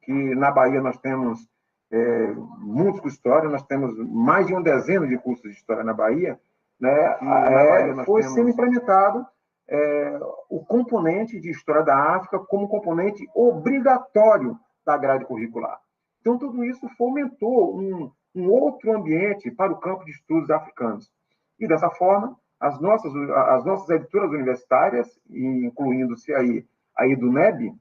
que na Bahia nós temos muitos cursos de história, nós temos mais de uma dezena de cursos de história na Bahia, né? Foi sendo implementado o componente de história da África como componente obrigatório da grade curricular. Então, tudo isso fomentou um outro ambiente para o campo de estudos africanos. E, dessa forma, as nossas editoras universitárias, incluindo-se aí a EduNeb,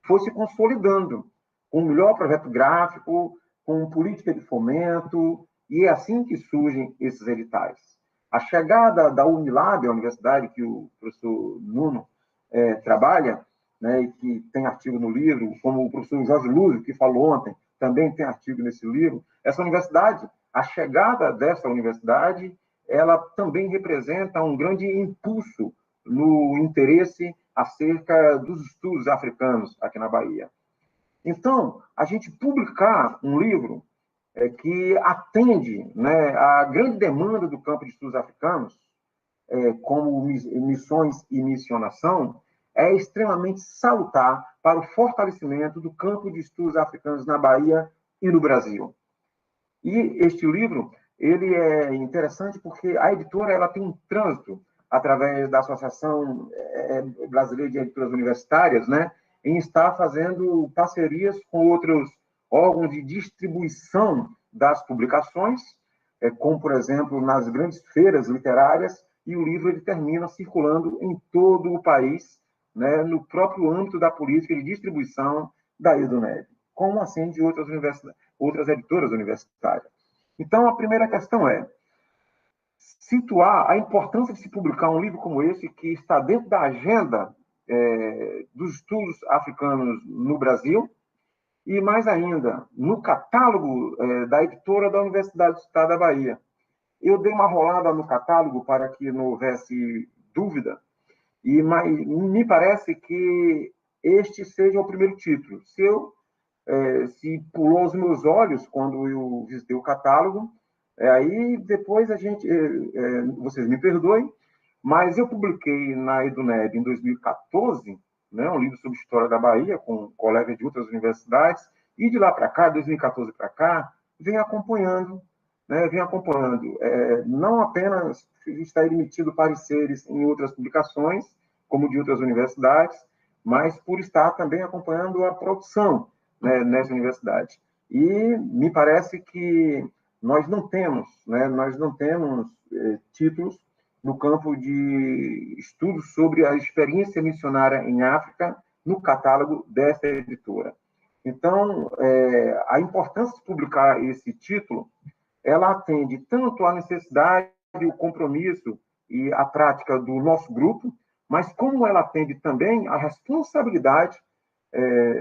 foi se consolidando com um melhor projeto gráfico, com política de fomento, e é assim que surgem esses editais. A chegada da Unilab, a universidade que o professor Nuno trabalha, né, e que tem artigo no livro, como o professor Jorge Lúcio, que falou ontem, também tem artigo nesse livro. Essa universidade, a chegada dessa universidade, ela também representa um grande impulso no interesse acerca dos estudos africanos aqui na Bahia. Então, a gente publicar um livro que atende, né, a grande demanda do campo de estudos africanos, como missões e missionação, é extremamente salutar para o fortalecimento do campo de estudos africanos na Bahia e no Brasil. E este livro, ele é interessante porque a editora ela tem um trânsito através da Associação Brasileira de Editoras Universitárias, né, em estar fazendo parcerias com outros órgãos de distribuição das publicações, como, por exemplo, nas grandes feiras literárias, e o livro ele termina circulando em todo o país, né, no próprio âmbito da política de distribuição da EduNeb, como assim de outras editoras universitárias. Então, a primeira questão é situar a importância de se publicar um livro como esse, que está dentro da agenda dos estudos africanos no Brasil, e mais ainda, no catálogo da editora da Universidade do Estado da Bahia. Eu dei uma rolada no catálogo para que não houvesse dúvida, mas me parece que este seja o primeiro título. Se pulou aos meus olhos quando eu visitei o catálogo, aí depois vocês me perdoem, mas eu publiquei na EduNeb em 2014, né, um livro sobre história da Bahia, com colegas de outras universidades, e de lá para cá, 2014 para cá, venho acompanhando, né, não apenas está emitido pareceres em outras publicações, como de outras universidades, mas por estar também acompanhando a produção, né, nessa universidade. E me parece que nós não temos títulos no campo de estudos sobre a experiência missionária em África no catálogo dessa editora. Então, a importância de publicar esse título, ela atende tanto à necessidade, o compromisso e a prática do nosso grupo, mas como ela atende também à responsabilidade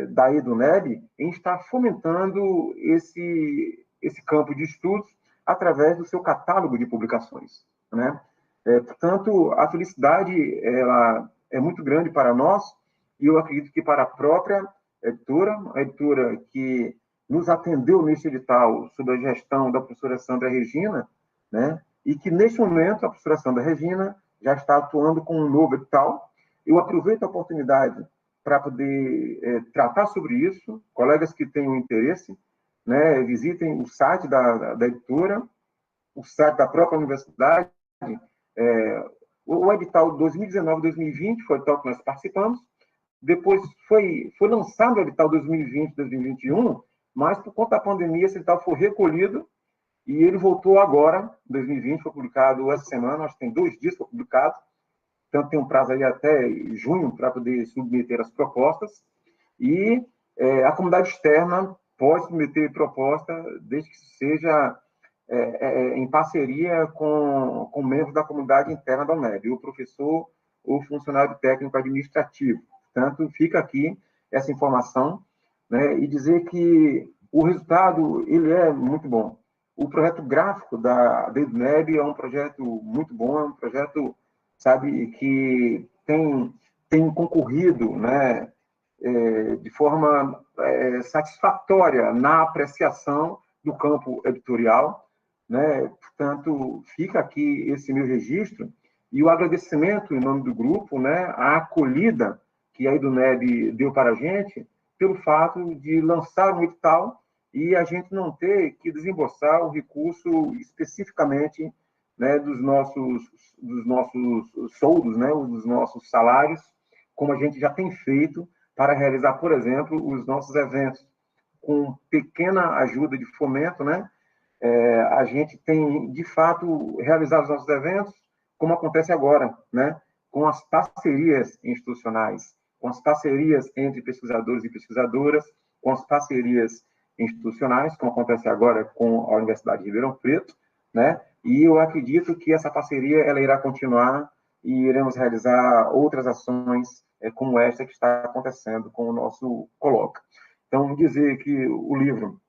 da EduNeb em estar fomentando esse campo de estudos através do seu catálogo de publicações, né? Portanto, a felicidade ela é muito grande para nós, e eu acredito que para a própria editora, a editora que nos atendeu neste edital sob a gestão da professora Sandra Regina, né? E que, neste momento, a professora Sandra Regina já está atuando com um novo edital. Eu aproveito a oportunidade para poder tratar sobre isso. Colegas que tenham interesse, né, visitem o site da editora, o site da própria universidade. O edital 2019-2020 foi o edital que nós participamos. Depois foi lançado o edital 2020-2021, mas por conta da pandemia esse edital foi recolhido e ele voltou agora, 2020, foi publicado essa semana, acho que tem 2 dias que foi publicado, então tem um prazo aí até junho para poder submeter as propostas, e a comunidade externa pode submeter proposta desde que seja em parceria com membros da comunidade interna da UNEB, o professor ou funcionário técnico administrativo. Portanto, fica aqui essa informação, né, e dizer que o resultado ele é muito bom. O projeto gráfico da EduNeb é um projeto muito bom, é um projeto, sabe, que tem concorrido, né, de forma satisfatória na apreciação do campo editorial, né? Portanto, fica aqui esse meu registro e o agradecimento em nome do grupo, né, a acolhida que a EduNeb deu para a gente, pelo fato de lançar um edital e a gente não ter que desembolsar o recurso especificamente, né, dos nossos soldos, né, dos nossos salários, como a gente já tem feito para realizar, por exemplo, os nossos eventos. Com pequena ajuda de fomento, né, a gente tem, de fato, realizado os nossos eventos, como acontece agora, né, com as parcerias institucionais, com as parcerias entre pesquisadores e pesquisadoras, com as parcerias institucionais, como acontece agora com a Universidade de Ribeirão Preto, né, e eu acredito que essa parceria ela irá continuar e iremos realizar outras ações como esta que está acontecendo com o nosso Coloca. Então, dizer que o livro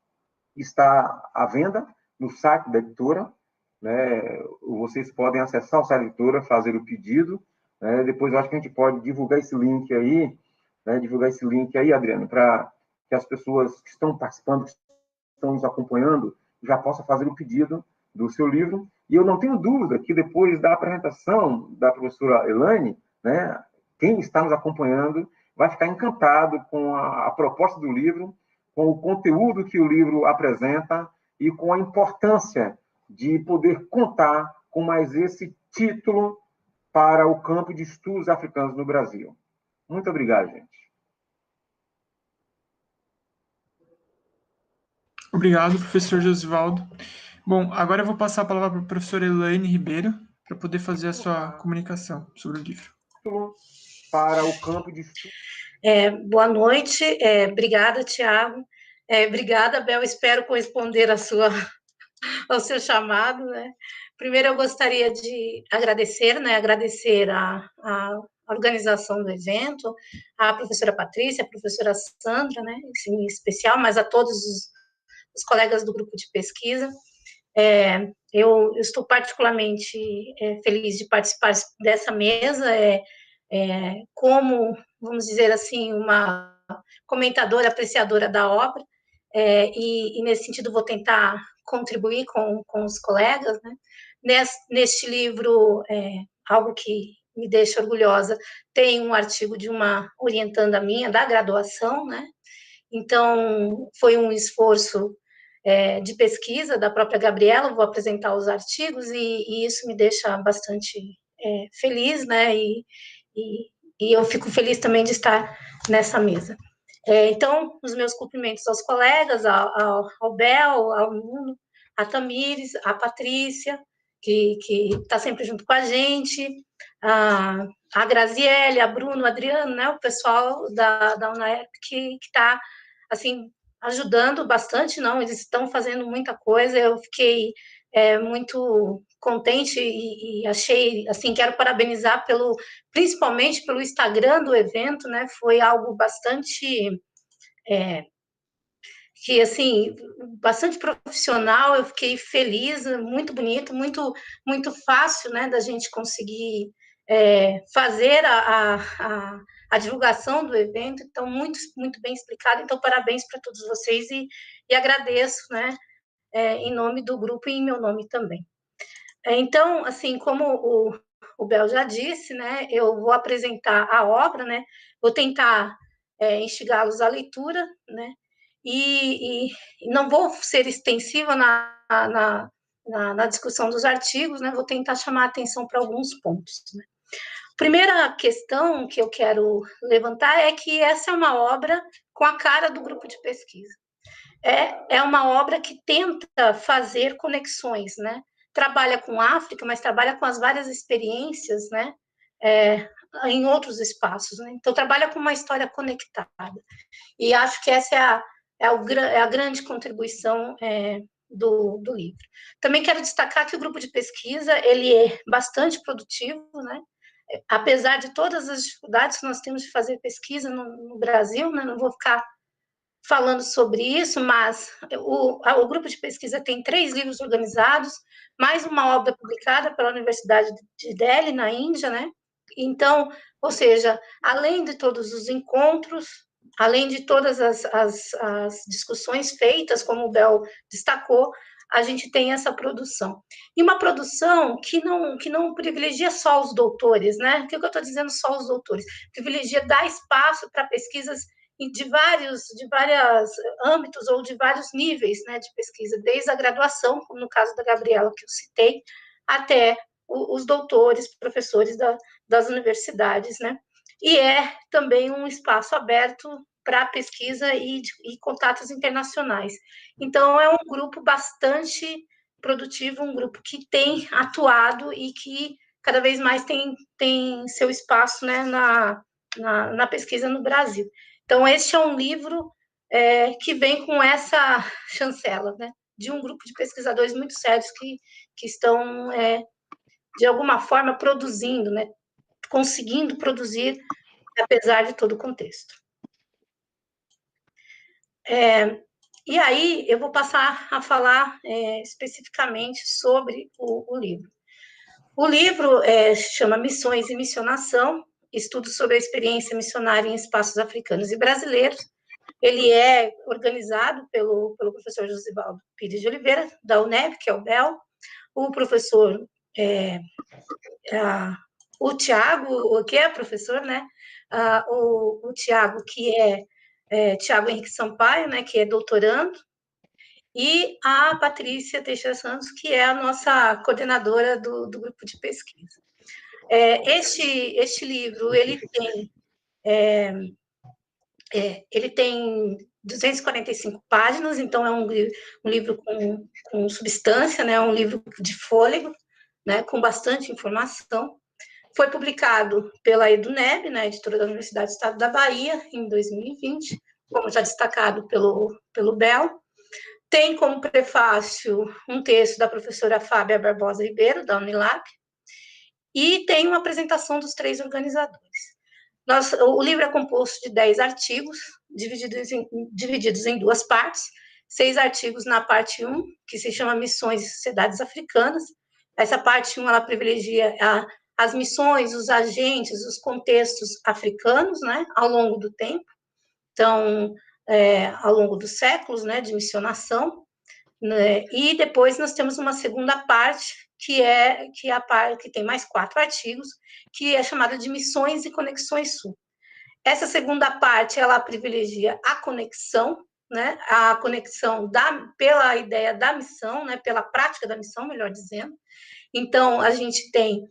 está à venda no site da editora, né? Vocês podem acessar o site da editora, fazer o pedido, né? Depois eu acho que a gente pode divulgar esse link aí, né? Divulgar esse link aí, Adriano, para que as pessoas que estão participando, que estão nos acompanhando, já possam fazer o pedido do seu livro. E eu não tenho dúvida que depois da apresentação da professora Elaine, né, quem está nos acompanhando vai ficar encantado com a proposta do livro, com o conteúdo que o livro apresenta e com a importância de poder contar com mais esse título para o campo de estudos africanos no Brasil. Muito obrigado, gente. Obrigado, professor Josivaldo. Bom, agora eu vou passar a palavra para a professora Elaine Ribeiro, para poder fazer a sua comunicação sobre o livro. Para o campo de estudos. Boa noite, obrigada, Tiago. Obrigada, Bel, espero corresponder ao seu chamado, né? Primeiro, eu gostaria de agradecer, né? Agradecer a organização do evento, a professora Patrícia, a professora Sandra, né? Em especial, mas a todos os colegas do grupo de pesquisa. Eu estou particularmente feliz de participar dessa mesa, como, vamos dizer assim, uma comentadora, apreciadora da obra, e nesse sentido vou tentar contribuir com os colegas, né? Neste livro, algo que me deixa orgulhosa, tem um artigo de uma orientanda minha, da graduação, né? Então, foi um esforço de pesquisa da própria Gabriela, vou apresentar os artigos, e isso me deixa bastante feliz, né? E eu fico feliz também de estar nessa mesa. Então, os meus cumprimentos aos colegas, ao Bel, ao Nuno, a Tamires, a Patrícia, que está sempre junto com a gente, a Graziele, a Bruno, o Adriano, né, o pessoal da UNAERP que está, assim, ajudando bastante, não, eles estão fazendo muita coisa, eu fiquei muito contente e achei, assim, quero parabenizar principalmente pelo Instagram do evento, né, foi algo bastante, que, assim, bastante profissional, eu fiquei feliz, muito bonito, muito, muito fácil, né, da gente conseguir fazer a divulgação do evento, então, muito, muito bem explicado, então, parabéns para todos vocês e agradeço, né, em nome do grupo e em meu nome também. Então, assim, como o Bel já disse, né, eu vou apresentar a obra, né, vou tentar instigá-los à leitura, né, e não vou ser extensiva na discussão dos artigos, né, vou tentar chamar a atenção para alguns pontos, né. Primeira questão que eu quero levantar é que essa é uma obra com a cara do grupo de pesquisa. É uma obra que tenta fazer conexões, né? Trabalha com África, mas trabalha com as várias experiências, né? Em outros espaços, né? Então, trabalha com uma história conectada. E acho que essa é a grande contribuição do livro. Também quero destacar que o grupo de pesquisa, ele é bastante produtivo, né? Apesar de todas as dificuldades que nós temos de fazer pesquisa no Brasil, né? Não vou ficar falando sobre isso, mas o grupo de pesquisa tem 3 livros organizados, mais uma obra publicada pela Universidade de Delhi, na Índia, né? Então, ou seja, além de todos os encontros, além de todas as discussões feitas, como o Bel destacou, a gente tem essa produção. E uma produção que não privilegia só os doutores, né? O que eu estou dizendo só os doutores? Privilegia dar espaço para pesquisas de vários âmbitos ou de vários níveis, né, de pesquisa, desde a graduação, como no caso da Gabriela, que eu citei, até os doutores, professores das universidades, né? E é também um espaço aberto para pesquisa e contatos internacionais. Então, é um grupo bastante produtivo, um grupo que tem atuado e que cada vez mais tem seu espaço, né, na pesquisa no Brasil. Então, este é um livro que vem com essa chancela, né, de um grupo de pesquisadores muito sérios que estão, de alguma forma, produzindo, né, conseguindo produzir, apesar de todo o contexto. E aí, eu vou passar a falar especificamente sobre o livro. O livro se chama Missões e Missionação, Estudos sobre a Experiência Missionária em Espaços Africanos e Brasileiros. Ele é organizado pelo professor Josivaldo Pires de Oliveira, da UNEB, que é o BEL, o professor, o Tiago, que é professor, né? O Tiago, que é Tiago Henrique Sampaio, né, que é doutorando, e a Patrícia Teixeira Santos, que é a nossa coordenadora do grupo de pesquisa. Este livro, ele tem 245 páginas, então é um livro com substância, né, um livro de fôlego, né, com bastante informação. Foi publicado pela EduNeb, né, editora da Universidade do Estado da Bahia, em 2020, como já destacado pelo BEL. Tem como prefácio um texto da professora Fábia Barbosa Ribeiro, da Unilab, e tem uma apresentação dos 3 organizadores. O livro é composto de 10 artigos, divididos em 2 partes, 6 artigos na parte 1, que se chama Missões e Sociedades Africanas. Essa parte 1, ela privilegia as missões, os agentes, os contextos africanos, né, ao longo do tempo, então, ao longo dos séculos, né, de missionação, né, e depois nós temos uma segunda parte, que a parte que tem mais 4 artigos, que é chamada de Missões e Conexões Sul. Essa segunda parte, ela privilegia a conexão, né, a conexão pela ideia da missão, né, pela prática da missão, melhor dizendo. Então, a gente tem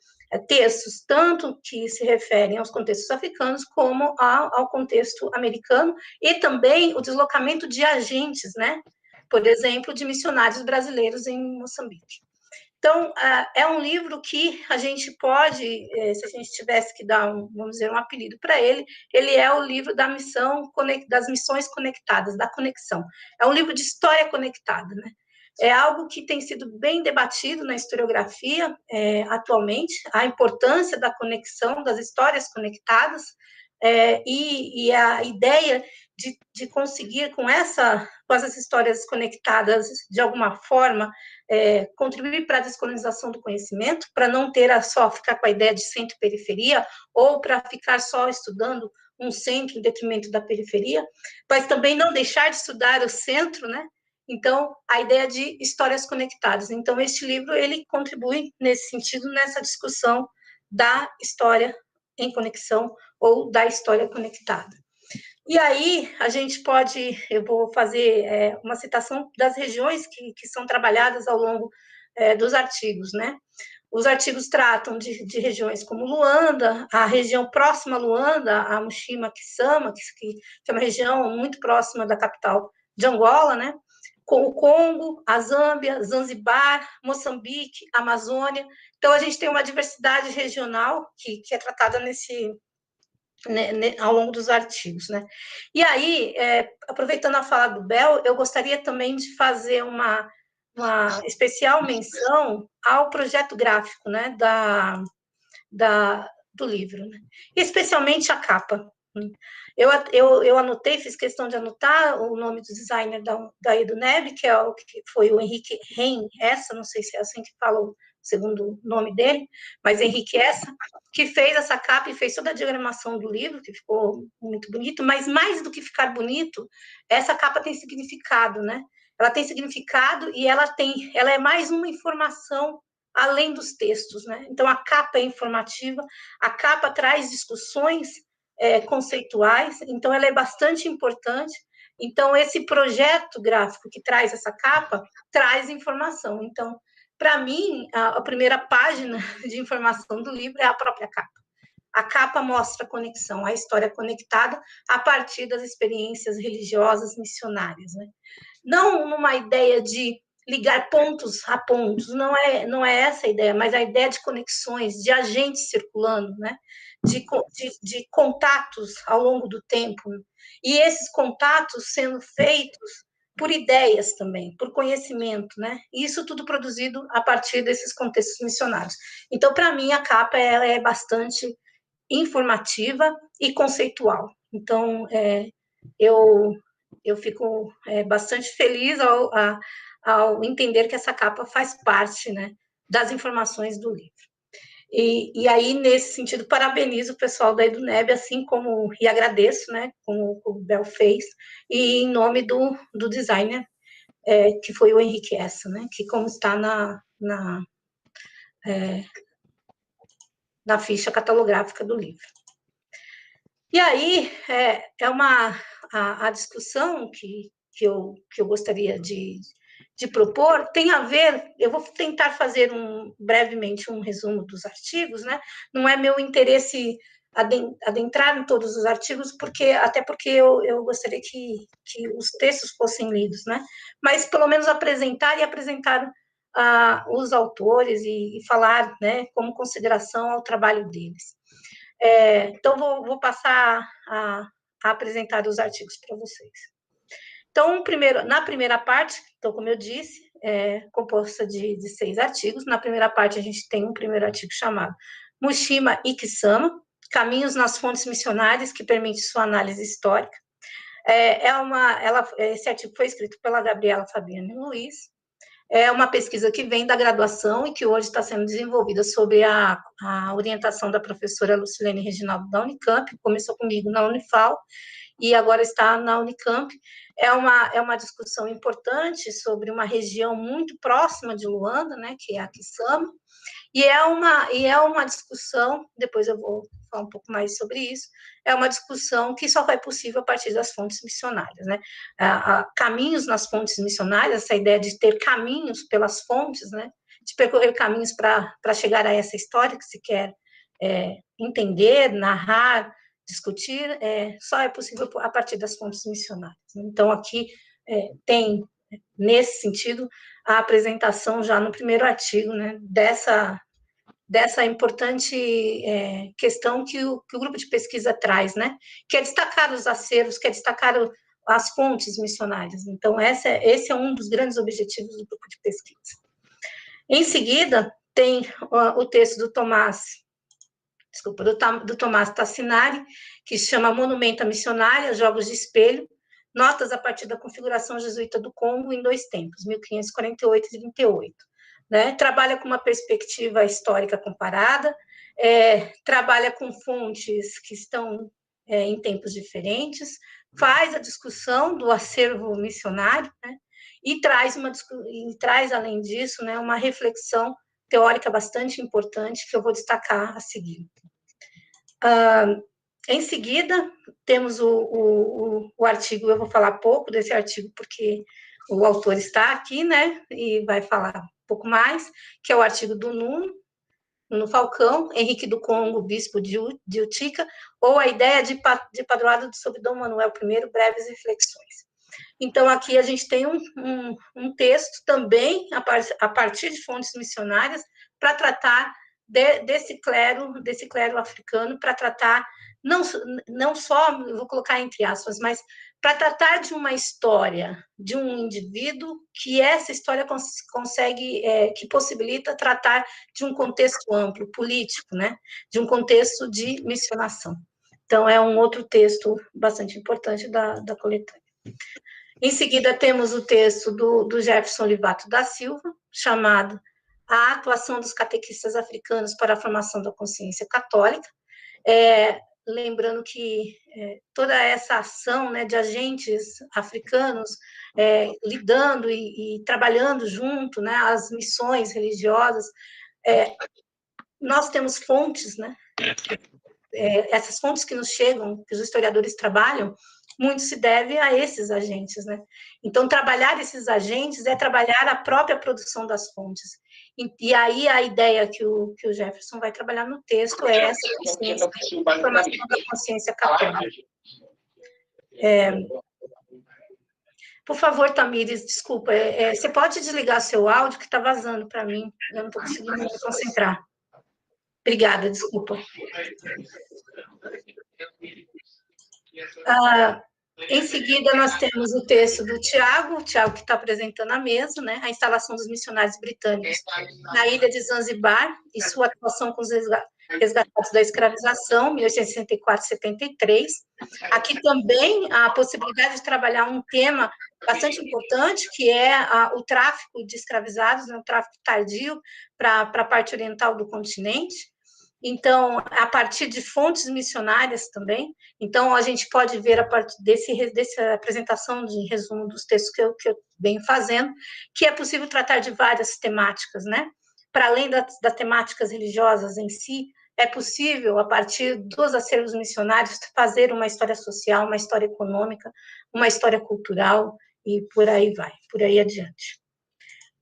textos tanto que se referem aos contextos africanos como ao contexto americano, e também o deslocamento de agentes, né, por exemplo, de missionários brasileiros em Moçambique. Então, é um livro que a gente pode, se a gente tivesse que dar, vamos dizer, um apelido para ele é o livro das missões conectadas, da conexão. É um livro de história conectada, né? É algo que tem sido bem debatido na historiografia atualmente, a importância da conexão, das histórias conectadas, e a ideia de conseguir, com essas histórias conectadas, de alguma forma, contribuir para a descolonização do conhecimento, para não só ficar com a ideia de centro-periferia, ou para ficar só estudando um centro em detrimento da periferia, mas também não deixar de estudar o centro, né? Então, a ideia de histórias conectadas. Então, este livro, ele contribui nesse sentido, nessa discussão da história em conexão ou da história conectada. E aí, eu vou fazer uma citação das regiões que são trabalhadas ao longo dos artigos, né? Os artigos tratam de regiões como Luanda, a região próxima a Luanda, a Mushima-Kisama, que é uma região muito próxima da capital de Angola, né? Com o Congo, a Zâmbia, Zanzibar, Moçambique, Amazônia. Então, a gente tem uma diversidade regional que é tratada ao longo dos artigos, né? E aí, aproveitando a fala do Bel, eu gostaria também de fazer uma especial menção ao projeto gráfico, né, do livro, né? Especialmente a capa. Eu anotei, fiz questão de anotar o nome do designer da EduNeb, que foi o Henrique Rein, não sei se é assim que fala o segundo nome dele, mas Henrique que fez essa capa e fez toda a diagramação do livro, que ficou muito bonito, mas mais do que ficar bonito, essa capa tem significado, né? Ela tem significado e ela é mais uma informação além dos textos, né? Então, a capa é informativa, a capa traz discussões conceituais, então ela é bastante importante. Então, esse projeto gráfico que traz essa capa, traz informação. Então, para mim, a primeira página de informação do livro é a própria capa. A capa mostra a conexão, a história conectada a partir das experiências religiosas missionárias, né? Não numa ideia de ligar pontos a pontos, não é essa a ideia, mas a ideia de conexões, de agentes circulando, né? De contatos ao longo do tempo, e esses contatos sendo feitos por ideias também, por conhecimento, né? Isso tudo produzido a partir desses contextos missionários. Então, para mim, a capa ela é bastante informativa e conceitual. Então, eu fico bastante feliz ao entender que essa capa faz parte, né, das informações do livro. E aí, nesse sentido, parabenizo o pessoal da EduNeb, assim como, e agradeço, né, como o Bel fez, e em nome do designer, que foi o Henrique Essa, né, que como está na ficha catalográfica do livro. E aí, a discussão que eu gostaria de propor tem a ver, eu vou tentar fazer brevemente um resumo dos artigos, né? Não é meu interesse adentrar em todos os artigos, até porque eu gostaria que os textos fossem lidos, né? Mas pelo menos apresentar os autores e falar, né, como consideração ao trabalho deles. Então, vou passar a apresentar os artigos para vocês. Então, na primeira parte, então, como eu disse, composta de 6 artigos. Na primeira parte, a gente tem um primeiro artigo chamado Mushima Ikisama, Caminhos nas Fontes Missionárias que Permite Sua Análise Histórica. Esse artigo foi escrito pela Gabriela Fabiane Luiz. É uma pesquisa que vem da graduação e que hoje está sendo desenvolvida sob a orientação da professora Lucilene Reginaldo da Unicamp, começou comigo na Unifal e agora está na Unicamp. É uma discussão importante sobre uma região muito próxima de Luanda, né, que é a Kisama, e é uma discussão, depois eu vou falar um pouco mais sobre isso, é uma discussão que só é possível a partir das fontes missionárias, né? Caminhos nas fontes missionárias, essa ideia de ter caminhos pelas fontes, né? De percorrer caminhos para chegar a essa história que se quer entender, narrar, discutir, só é possível a partir das fontes missionárias. Então, aqui tem, nesse sentido, a apresentação já no primeiro artigo, né, dessa importante questão que o grupo de pesquisa traz, né, que é destacar os acervos, que é destacar as fontes missionárias. Então, esse é um dos grandes objetivos do grupo de pesquisa. Em seguida, tem o texto do Tomás Tassinari, que se chama Monumento à Missionária, Jogos de Espelho, notas a partir da configuração jesuíta do Congo em 2 tempos, 1548 e 38. Né? Trabalha com uma perspectiva histórica comparada, trabalha com fontes que estão em tempos diferentes, faz a discussão do acervo missionário, né? E traz, além disso, né, uma reflexão teórica bastante importante que eu vou destacar a seguir. Em seguida, temos o artigo, eu vou falar pouco desse artigo, porque o autor está aqui, né, e vai falar um pouco mais, que é o artigo do Nuno Falcão, Henrique do Congo, bispo de Utica, ou a ideia de padroado sobre Dom Manuel I, breves reflexões. Então, aqui a gente tem um texto também, a partir de fontes missionárias, para tratar desse clero africano, para tratar, não só, eu vou colocar entre aspas, mas para tratar de uma história, de um indivíduo, que essa história consegue, que possibilita tratar de um contexto amplo, político, né? De um contexto de missionação. Então, é um outro texto bastante importante da coletânea. Em seguida, temos o texto do Jefferson Livato da Silva, chamado A Atuação dos Catequistas Africanos para a Formação da Consciência Católica, lembrando que toda essa ação, né, de agentes africanos lidando e trabalhando junto, né, as missões religiosas, nós temos fontes, né, essas fontes que nos chegam, que os historiadores trabalham, muito se deve a esses agentes, né? Então, trabalhar esses agentes é trabalhar a própria produção das fontes. E aí, a ideia que o Jefferson vai trabalhar no texto é essa consciência, a formação da consciência católica. Por favor, Tamires, desculpa, você pode desligar seu áudio, que está vazando para mim, eu não estou conseguindo me concentrar. Obrigada, desculpa. Em seguida, nós temos o texto do Tiago que está apresentando a mesa, né, a instalação dos missionários britânicos na ilha de Zanzibar e sua atuação com os resgatados da escravização, 1864-73. Aqui também a possibilidade de trabalhar um tema bastante importante, que é o tráfico de escravizados, né, o tráfico tardio para a parte oriental do continente. Então, a partir de fontes missionárias também. Então, a gente pode ver, a partir dessa apresentação de resumo dos textos que eu venho fazendo, que é possível tratar de várias temáticas, né? Para além das temáticas religiosas em si, é possível, a partir dos acervos missionários, fazer uma história social, uma história econômica, uma história cultural, e por aí vai, por aí adiante.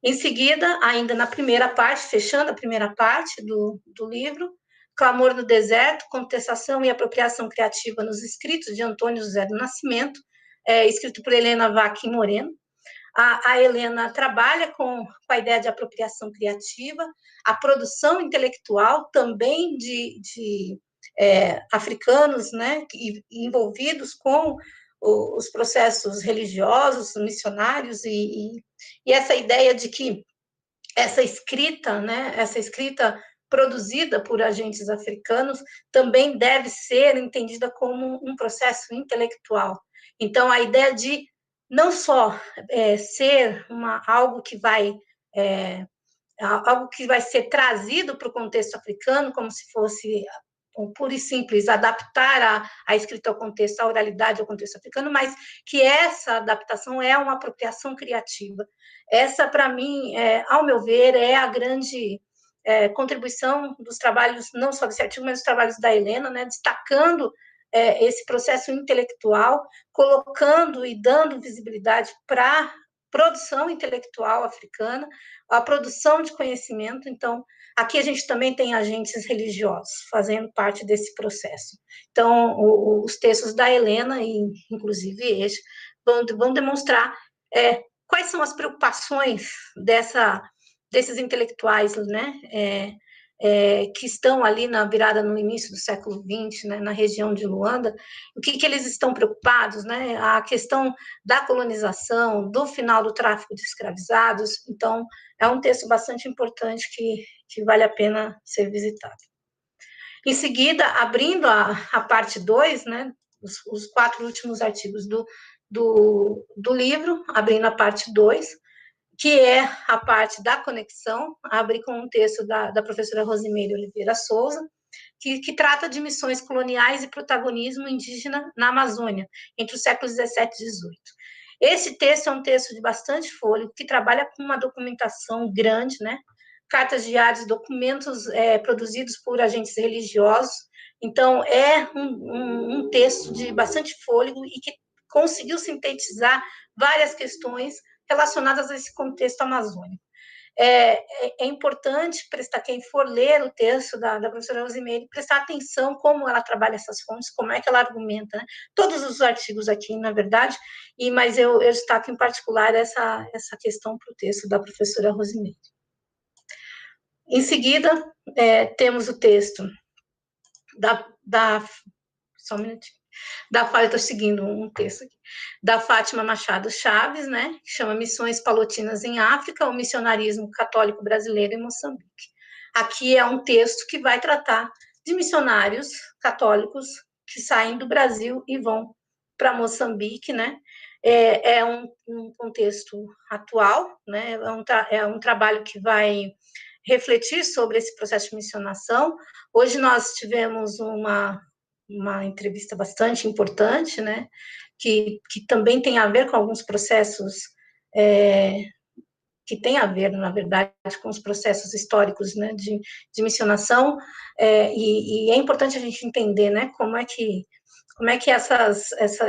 Em seguida, ainda na primeira parte, fechando a primeira parte do livro, Clamor no Deserto, Contestação e Apropriação Criativa nos Escritos de Antônio José do Nascimento, escrito por Helena Vaquim Moreno. A Helena trabalha com a ideia de apropriação criativa, a produção intelectual também de africanos, né, envolvidos com os processos religiosos, missionários, e essa ideia de que essa escrita, né, essa escrita produzida por agentes africanos também deve ser entendida como um processo intelectual. Então, a ideia de não só ser algo que vai ser trazido para o contexto africano, como se fosse pura e simples, adaptar a escrita ao contexto, a oralidade ao contexto africano, mas que essa adaptação é uma apropriação criativa. Essa, para mim, ao meu ver, é a grande contribuição dos trabalhos, não só desse artigo, mas dos trabalhos da Helena, né, destacando esse processo intelectual, colocando e dando visibilidade para a produção intelectual africana, a produção de conhecimento. Então, aqui a gente também tem agentes religiosos fazendo parte desse processo. Então, os textos da Helena, e inclusive este, vão demonstrar quais são as preocupações desses intelectuais, né, que estão ali na virada, no início do século XX, né, na região de Luanda, o que eles estão preocupados, né, a questão da colonização, do final do tráfico de escravizados. Então, é um texto bastante importante que vale a pena ser visitado. Em seguida, abrindo a parte 2, né, os 4 últimos artigos do livro, abrindo a parte 2, que é a parte da conexão, abre com um texto da professora Rosimeire Oliveira Souza, que trata de missões coloniais e protagonismo indígena na Amazônia, entre os séculos 17 e 18. Esse texto é um texto de bastante fôlego, que trabalha com uma documentação grande, né? Cartas diárias, documentos produzidos por agentes religiosos. Então, é um texto de bastante fôlego e que conseguiu sintetizar várias questões relacionadas a esse contexto amazônico. É importante prestar, quem for ler o texto da professora Rosimeire, prestar atenção como ela trabalha essas fontes, como é que ela argumenta, né? Todos os artigos aqui, na verdade, mas eu destaco em particular essa questão para o texto da professora Rosimeire. Em seguida, temos o texto só um minutinho. Eu estou seguindo um texto aqui, da Fátima Machado Chaves, né, que chama Missões Palotinas em África, o missionarismo católico brasileiro em Moçambique. Aqui é um texto que vai tratar de missionários católicos que saem do Brasil e vão para Moçambique, né, é um contexto atual, né, é um trabalho que vai refletir sobre esse processo de missionação. Hoje nós tivemos uma entrevista bastante importante, né, que também tem a ver com alguns processos que tem a ver, na verdade, com os processos históricos, né, de missionação, e é importante a gente entender, né, como é que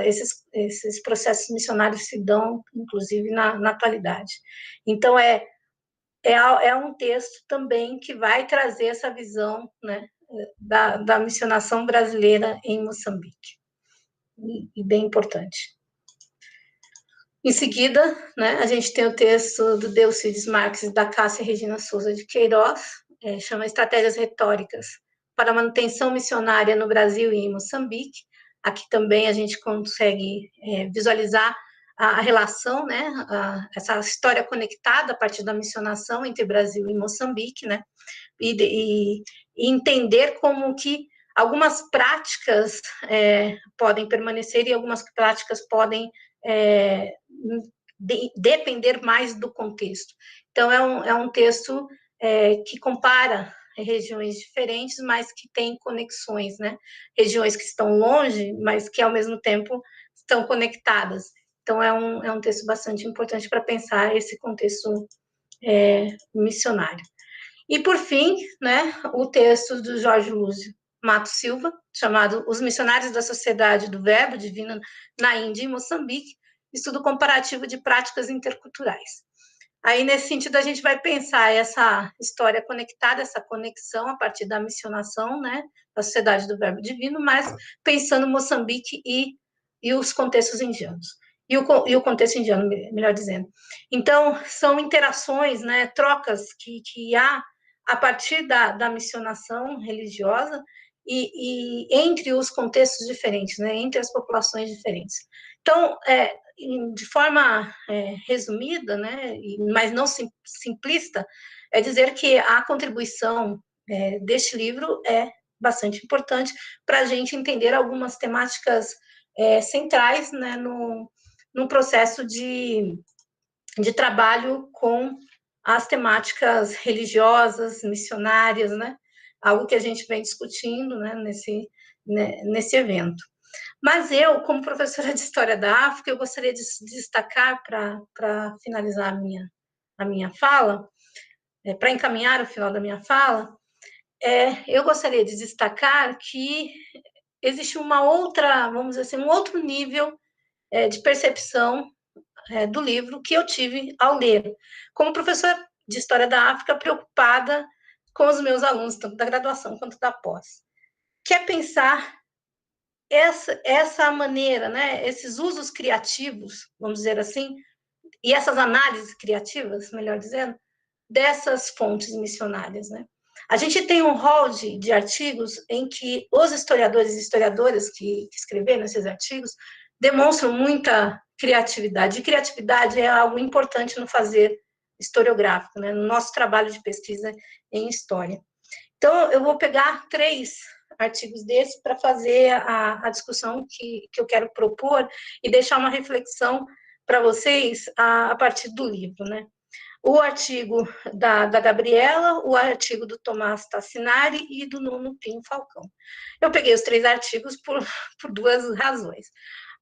esses processos missionários se dão, inclusive, na atualidade. Então, é um texto também que vai trazer essa visão, né, da missionação brasileira em Moçambique, e bem importante. Em seguida, né, a gente tem o texto do Delcides Marques e da Cássia Regina Souza de Queiroz, chama Estratégias Retóricas para a Manutenção Missionária no Brasil e em Moçambique. Aqui também a gente consegue visualizar a relação, né, essa história conectada a partir da missionação entre Brasil e Moçambique, né, e entender como que algumas práticas podem permanecer e algumas práticas podem depender mais do contexto. Então, é um texto que compara regiões diferentes, mas que tem conexões, né? Regiões que estão longe, mas que, ao mesmo tempo, estão conectadas. Então, é um texto bastante importante para pensar esse contexto missionário. E, por fim, né, o texto do Jorge Lúcio Matos Silva, chamado Os Missionários da Sociedade do Verbo Divino na Índia e Moçambique, estudo comparativo de práticas interculturais. Aí, nesse sentido, a gente vai pensar essa história conectada, essa conexão a partir da missionação, né, da Sociedade do Verbo Divino, mas pensando Moçambique e os contextos indianos. E o contexto indiano, melhor dizendo. Então, são interações, né, trocas que há a partir da missionação religiosa e entre os contextos diferentes, né, entre as populações diferentes. Então, de forma resumida, né, mas não simplista, é dizer que a contribuição deste livro é bastante importante para a gente entender algumas temáticas centrais, né, no processo de trabalho com as temáticas religiosas, missionárias, né? Algo que a gente vem discutindo, né, nesse evento. Mas eu, como professora de História da África, eu gostaria de destacar, para finalizar a minha fala, para encaminhar o final da minha fala, eu gostaria de destacar que existe uma outra, vamos dizer assim, um outro nível de percepção do livro que eu tive ao ler, como professora de História da África, preocupada com os meus alunos, tanto da graduação quanto da pós, que é pensar essa maneira, né, esses usos criativos, vamos dizer assim, e essas análises criativas, melhor dizendo, dessas fontes missionárias, né? A gente tem um rol de artigos em que os historiadores e historiadoras que escreveram esses artigos demonstram muita criatividade. E criatividade é algo importante no fazer historiográfico, né? No nosso trabalho de pesquisa em história. Então, eu vou pegar 3 artigos desses para fazer a discussão que eu quero propor e deixar uma reflexão para vocês a partir do livro, né? O artigo da Gabriela, o artigo do Tomás Tassinari e do Nuno Pinho Falcão. Eu peguei os 3 artigos por 2 razões.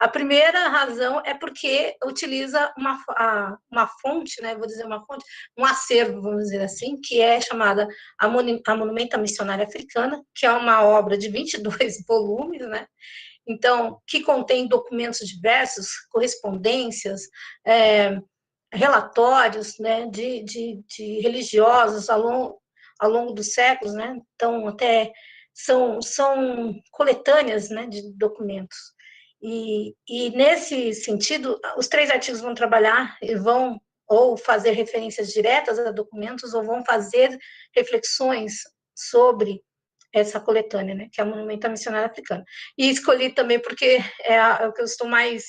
A primeira razão é porque utiliza uma fonte, né, vou dizer uma fonte, um acervo, vamos dizer assim, que é chamada A Monumenta Missionária Africana, que é uma obra de 22 volumes, né, então, que contém documentos diversos, correspondências, relatórios, né, de religiosos ao longo dos séculos, né, então até são coletâneas, né, de documentos. E nesse sentido, os 3 artigos vão trabalhar e vão ou fazer referências diretas a documentos ou vão fazer reflexões sobre essa coletânea, né, que é a Monumenta Missionária Africana. E escolhi também porque é o que eu estou mais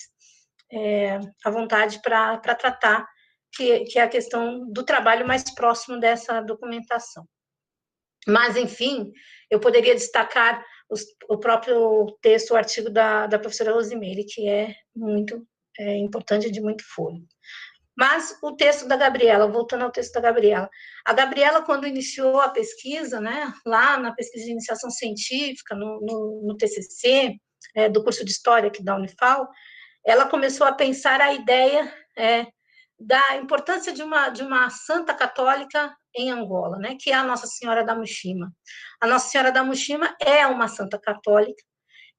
à vontade para tratar, que é a questão do trabalho mais próximo dessa documentação. Mas, enfim, eu poderia destacar o próprio texto, o artigo da professora Rosimeire, que é muito importante, de muito fôlego. Mas o texto da Gabriela, voltando ao texto da Gabriela, a Gabriela, quando iniciou a pesquisa, né, lá na pesquisa de iniciação científica, no TCC, do curso de História aqui da Unifal, ela começou a pensar a ideia da importância de uma santa católica em Angola, né, que é a Nossa Senhora da Muxima. A Nossa Senhora da Muxima é uma santa católica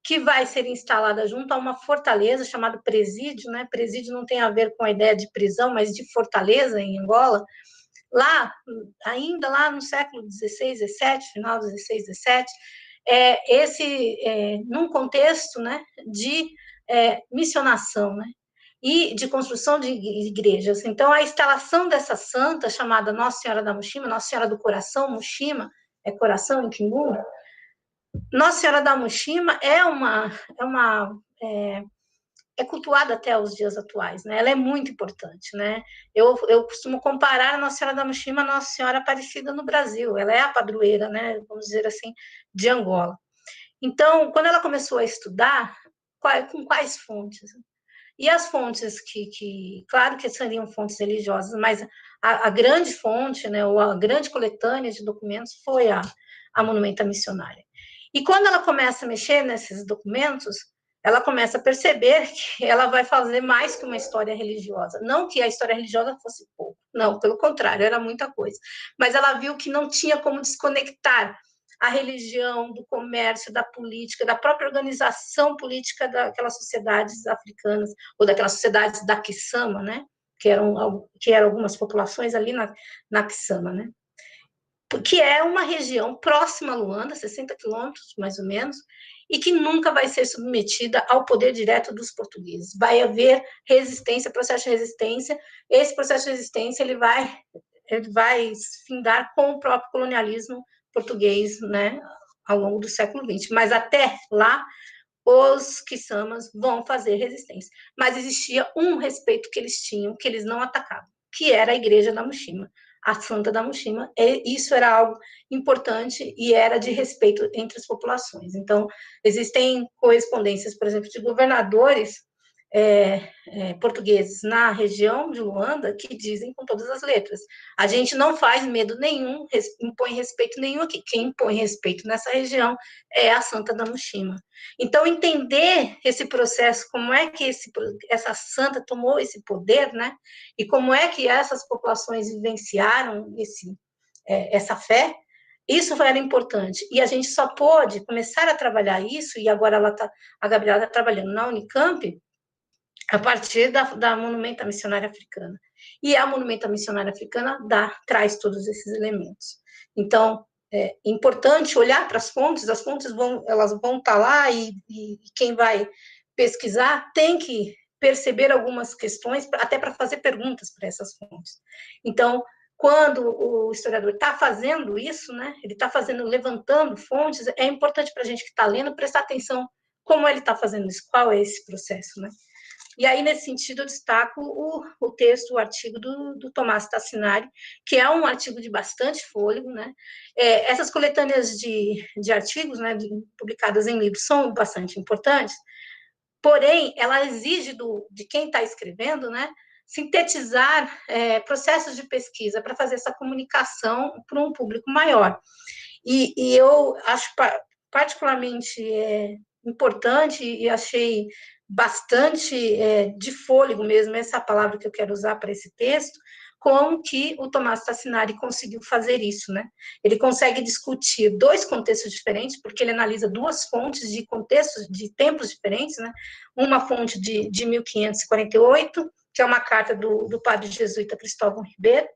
que vai ser instalada junto a uma fortaleza chamada Presídio, né? Presídio não tem a ver com a ideia de prisão, mas de fortaleza em Angola. Lá, ainda lá no século XVI, XVII, final do XVI, XVII, num contexto, né, de missionação, né, e de construção de igrejas. Então, a instalação dessa santa, chamada Nossa Senhora da Muxima, Nossa Senhora do Coração, Muxima, é coração em Kimbundu, Nossa Senhora da Muxima é cultuada até os dias atuais, né? Ela é muito importante, né? Eu costumo comparar a Nossa Senhora da Muxima à Nossa Senhora Aparecida no Brasil. Ela é a padroeira, né? Vamos dizer assim, de Angola. Então, quando ela começou a estudar, com quais fontes? E as fontes claro que seriam fontes religiosas, mas a grande fonte, né, ou a grande coletânea de documentos foi a Monumenta Missionária. E quando ela começa a mexer nesses documentos, ela começa a perceber que ela vai fazer mais que uma história religiosa. Não que a história religiosa fosse pouco, não, pelo contrário, era muita coisa. Mas ela viu que não tinha como desconectar a religião, do comércio, da política, da própria organização política daquelas sociedades africanas, ou daquelas sociedades da Kisama, né? Que eram algumas populações ali na Kisama, né? Que é uma região próxima a Luanda, 60 quilômetros, mais ou menos, e que nunca vai ser submetida ao poder direto dos portugueses. Vai haver resistência, processo de resistência. Esse processo de resistência ele vai findar com o próprio colonialismo português, né, ao longo do século XX. Mas até lá, os quiçamas vão fazer resistência. Mas existia um respeito que eles tinham, que eles não atacavam, que era a Igreja da Muxima, a Santa da Muxima. Isso era algo importante e era de respeito entre as populações. Então, existem correspondências, por exemplo, de governadores portugueses na região de Luanda que dizem com todas as letras: a gente não faz medo nenhum, impõe respeito nenhum aqui. Quem impõe respeito nessa região é a Santa da Muxima. Então, entender esse processo, como é que essa santa tomou esse poder, né? E como é que essas populações vivenciaram essa fé, isso era importante. E a gente só pôde começar a trabalhar isso, e agora a Gabriela está trabalhando na Unicamp, a partir da Monumenta Missionária Africana. E a Monumenta Missionária Africana traz todos esses elementos. Então, é importante olhar para as fontes elas vão estar lá, e quem vai pesquisar tem que perceber algumas questões, até para fazer perguntas para essas fontes. Então, quando o historiador está fazendo isso, né, ele está levantando fontes, é importante para a gente que está lendo prestar atenção como ele está fazendo isso, qual é esse processo, né? E aí, nesse sentido, eu destaco o texto, o artigo do Tomás Tassinari, que é um artigo de bastante fôlego, né? Essas coletâneas de artigos, né, publicadas em livros, são bastante importantes, porém, ela exige de quem está escrevendo, né, sintetizar processos de pesquisa para fazer essa comunicação para um público maior. E eu acho particularmente importante, e achei bastante de fôlego mesmo, essa palavra que eu quero usar para esse texto, como que o Tomás Tassinari conseguiu fazer isso, né? Ele consegue discutir dois contextos diferentes, porque ele analisa duas fontes de contextos, de tempos diferentes, né? Uma fonte de 1548, que é uma carta do padre jesuíta Cristóvão Ribeiro,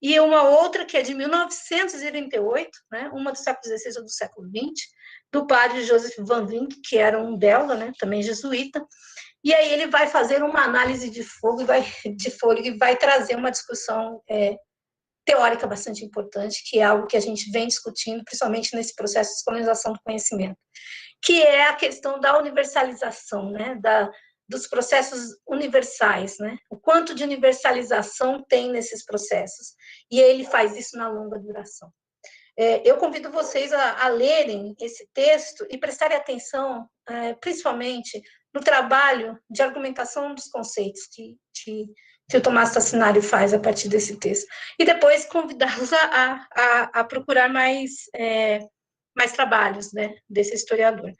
e uma outra que é de 1938, né? Uma do século XVI ou do século XX, do padre Joseph Van Vink, que era um belga, né, também jesuíta, e aí ele vai fazer uma análise de fôlego e vai trazer uma discussão teórica bastante importante, que é algo que a gente vem discutindo, principalmente nesse processo de descolonização do conhecimento, que é a questão da universalização, né, dos processos universais, né, o quanto de universalização tem nesses processos, e ele faz isso na longa duração. Eu convido vocês a lerem esse texto e prestarem atenção, principalmente, no trabalho de argumentação dos conceitos que o Tomás Tassinari faz a partir desse texto. E depois convidá-los a procurar mais trabalhos, né, desse historiador.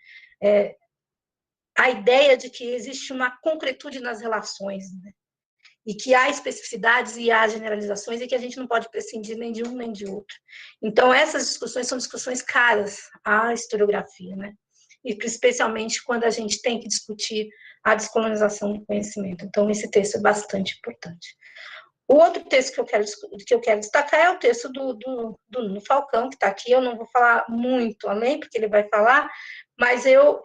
A ideia de que existe uma concretude nas relações, né, e que há especificidades e há generalizações e que a gente não pode prescindir nem de um nem de outro. Então, essas discussões são discussões caras à historiografia, né? E especialmente quando a gente tem que discutir a descolonização do conhecimento. Então, esse texto é bastante importante. O outro texto que eu quero destacar é o texto do Nuno Falcão, que está aqui. Eu não vou falar muito além, porque ele vai falar, mas eu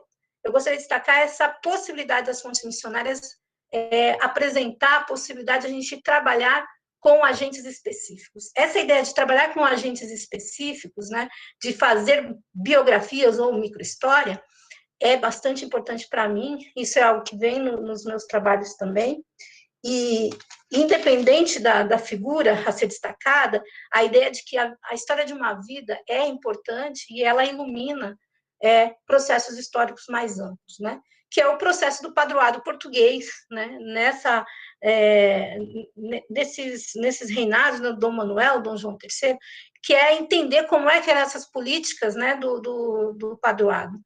gostaria de destacar essa possibilidade das fontes missionárias apresentar a possibilidade de a gente trabalhar com agentes específicos. Essa ideia de trabalhar com agentes específicos, né, de fazer biografias ou microhistória, é bastante importante para mim. Isso é algo que vem nos meus trabalhos também. E, independente da figura a ser destacada, a ideia de que a história de uma vida é importante e ela ilumina processos históricos mais amplos, né? Que é o processo do padroado português, né? Nesses reinados, né? Dom Manuel, Dom João III, que é entender como é que eram essas políticas, né? do padroado.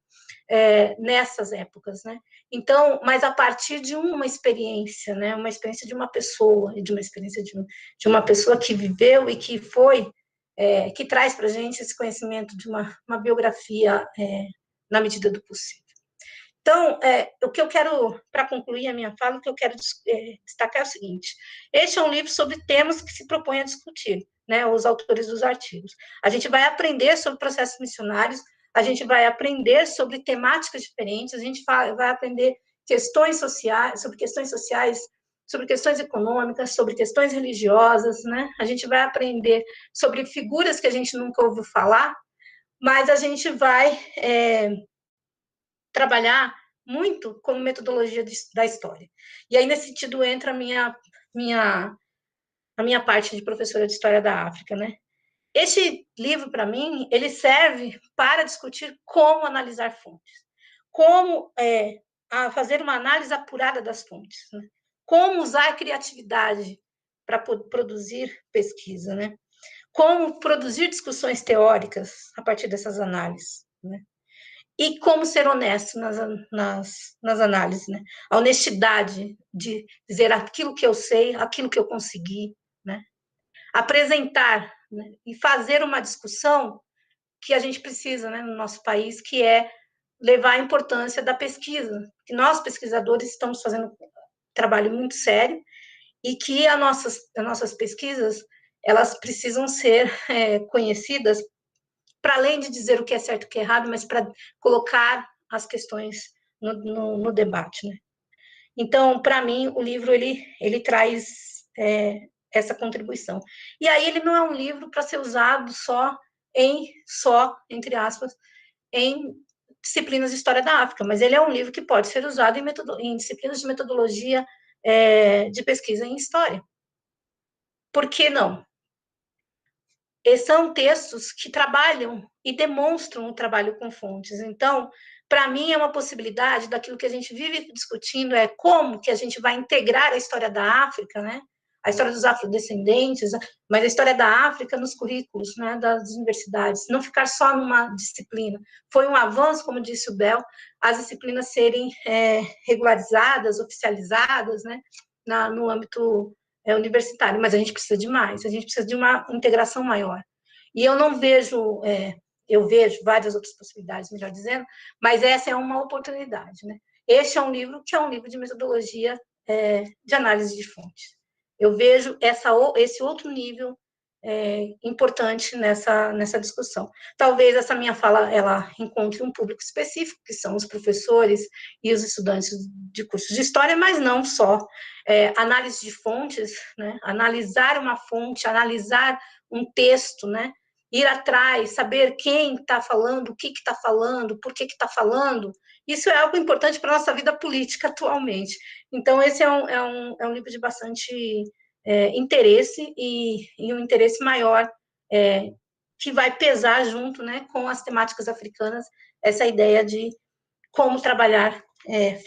Nessas épocas, né? Então, mas a partir de uma experiência, né? Uma experiência de uma pessoa, de uma experiência de uma pessoa que viveu e que foi, que traz para a gente esse conhecimento de uma biografia na medida do possível. Então, o que eu quero, para concluir a minha fala, o que eu quero destacar é o seguinte: este é um livro sobre temas que se propõe a discutir, né? Os autores dos artigos. A gente vai aprender sobre processos missionários, a gente vai aprender sobre temáticas diferentes, a gente vai aprender questões sociais, sobre questões econômicas, sobre questões religiosas, né? A gente vai aprender sobre figuras que a gente nunca ouviu falar, mas a gente vai trabalhar muito como metodologia da história. E aí, nesse sentido, entra a minha parte de professora de História da África, né? Este livro, para mim, ele serve para discutir como analisar fontes, como fazer uma análise apurada das fontes, né? Como usar a criatividade para produzir pesquisa, né? Como produzir discussões teóricas a partir dessas análises, né? E como ser honesto nas análises, né? A honestidade de dizer aquilo que eu sei, aquilo que eu consegui, né? Apresentar, né? E fazer uma discussão que a gente precisa, né, no nosso país, que é levar a importância da pesquisa, que nós, pesquisadores, estamos fazendo um trabalho muito sério e que as nossas pesquisas, elas precisam ser conhecidas para além de dizer o que é certo e o que é errado, mas para colocar as questões no debate, né? Então, para mim, o livro ele traz essa contribuição. E aí ele não é um livro para ser usado só, entre aspas, em disciplinas de história da África, mas ele é um livro que pode ser usado em disciplinas de metodologia de pesquisa em história. Por que não? São textos que trabalham e demonstram o trabalho com fontes. Então, para mim, é uma possibilidade daquilo que a gente vive discutindo, é como que a gente vai integrar a história da África, né? A história dos afrodescendentes, mas a história da África nos currículos, né, das universidades, não ficar só numa disciplina. Foi um avanço, como disse o Bel, as disciplinas serem regularizadas, oficializadas, né, no âmbito universitário, mas a gente precisa de mais, a gente precisa de uma integração maior. E eu não vejo, eu vejo várias outras possibilidades, melhor dizendo, mas essa é uma oportunidade, né? Este é um livro que é um livro de metodologia de análise de fontes. Eu vejo esse outro nível importante nessa discussão. Talvez essa minha fala ela encontre um público específico, que são os professores e os estudantes de cursos de história, mas não só. Análise de fontes, né? Analisar uma fonte, analisar um texto, né? Ir atrás, saber quem está falando, o que está falando, por que está falando, isso é algo importante para a nossa vida política atualmente. Então, esse é um livro de bastante interesse e um interesse maior que vai pesar junto, né, com as temáticas africanas, essa ideia de como trabalhar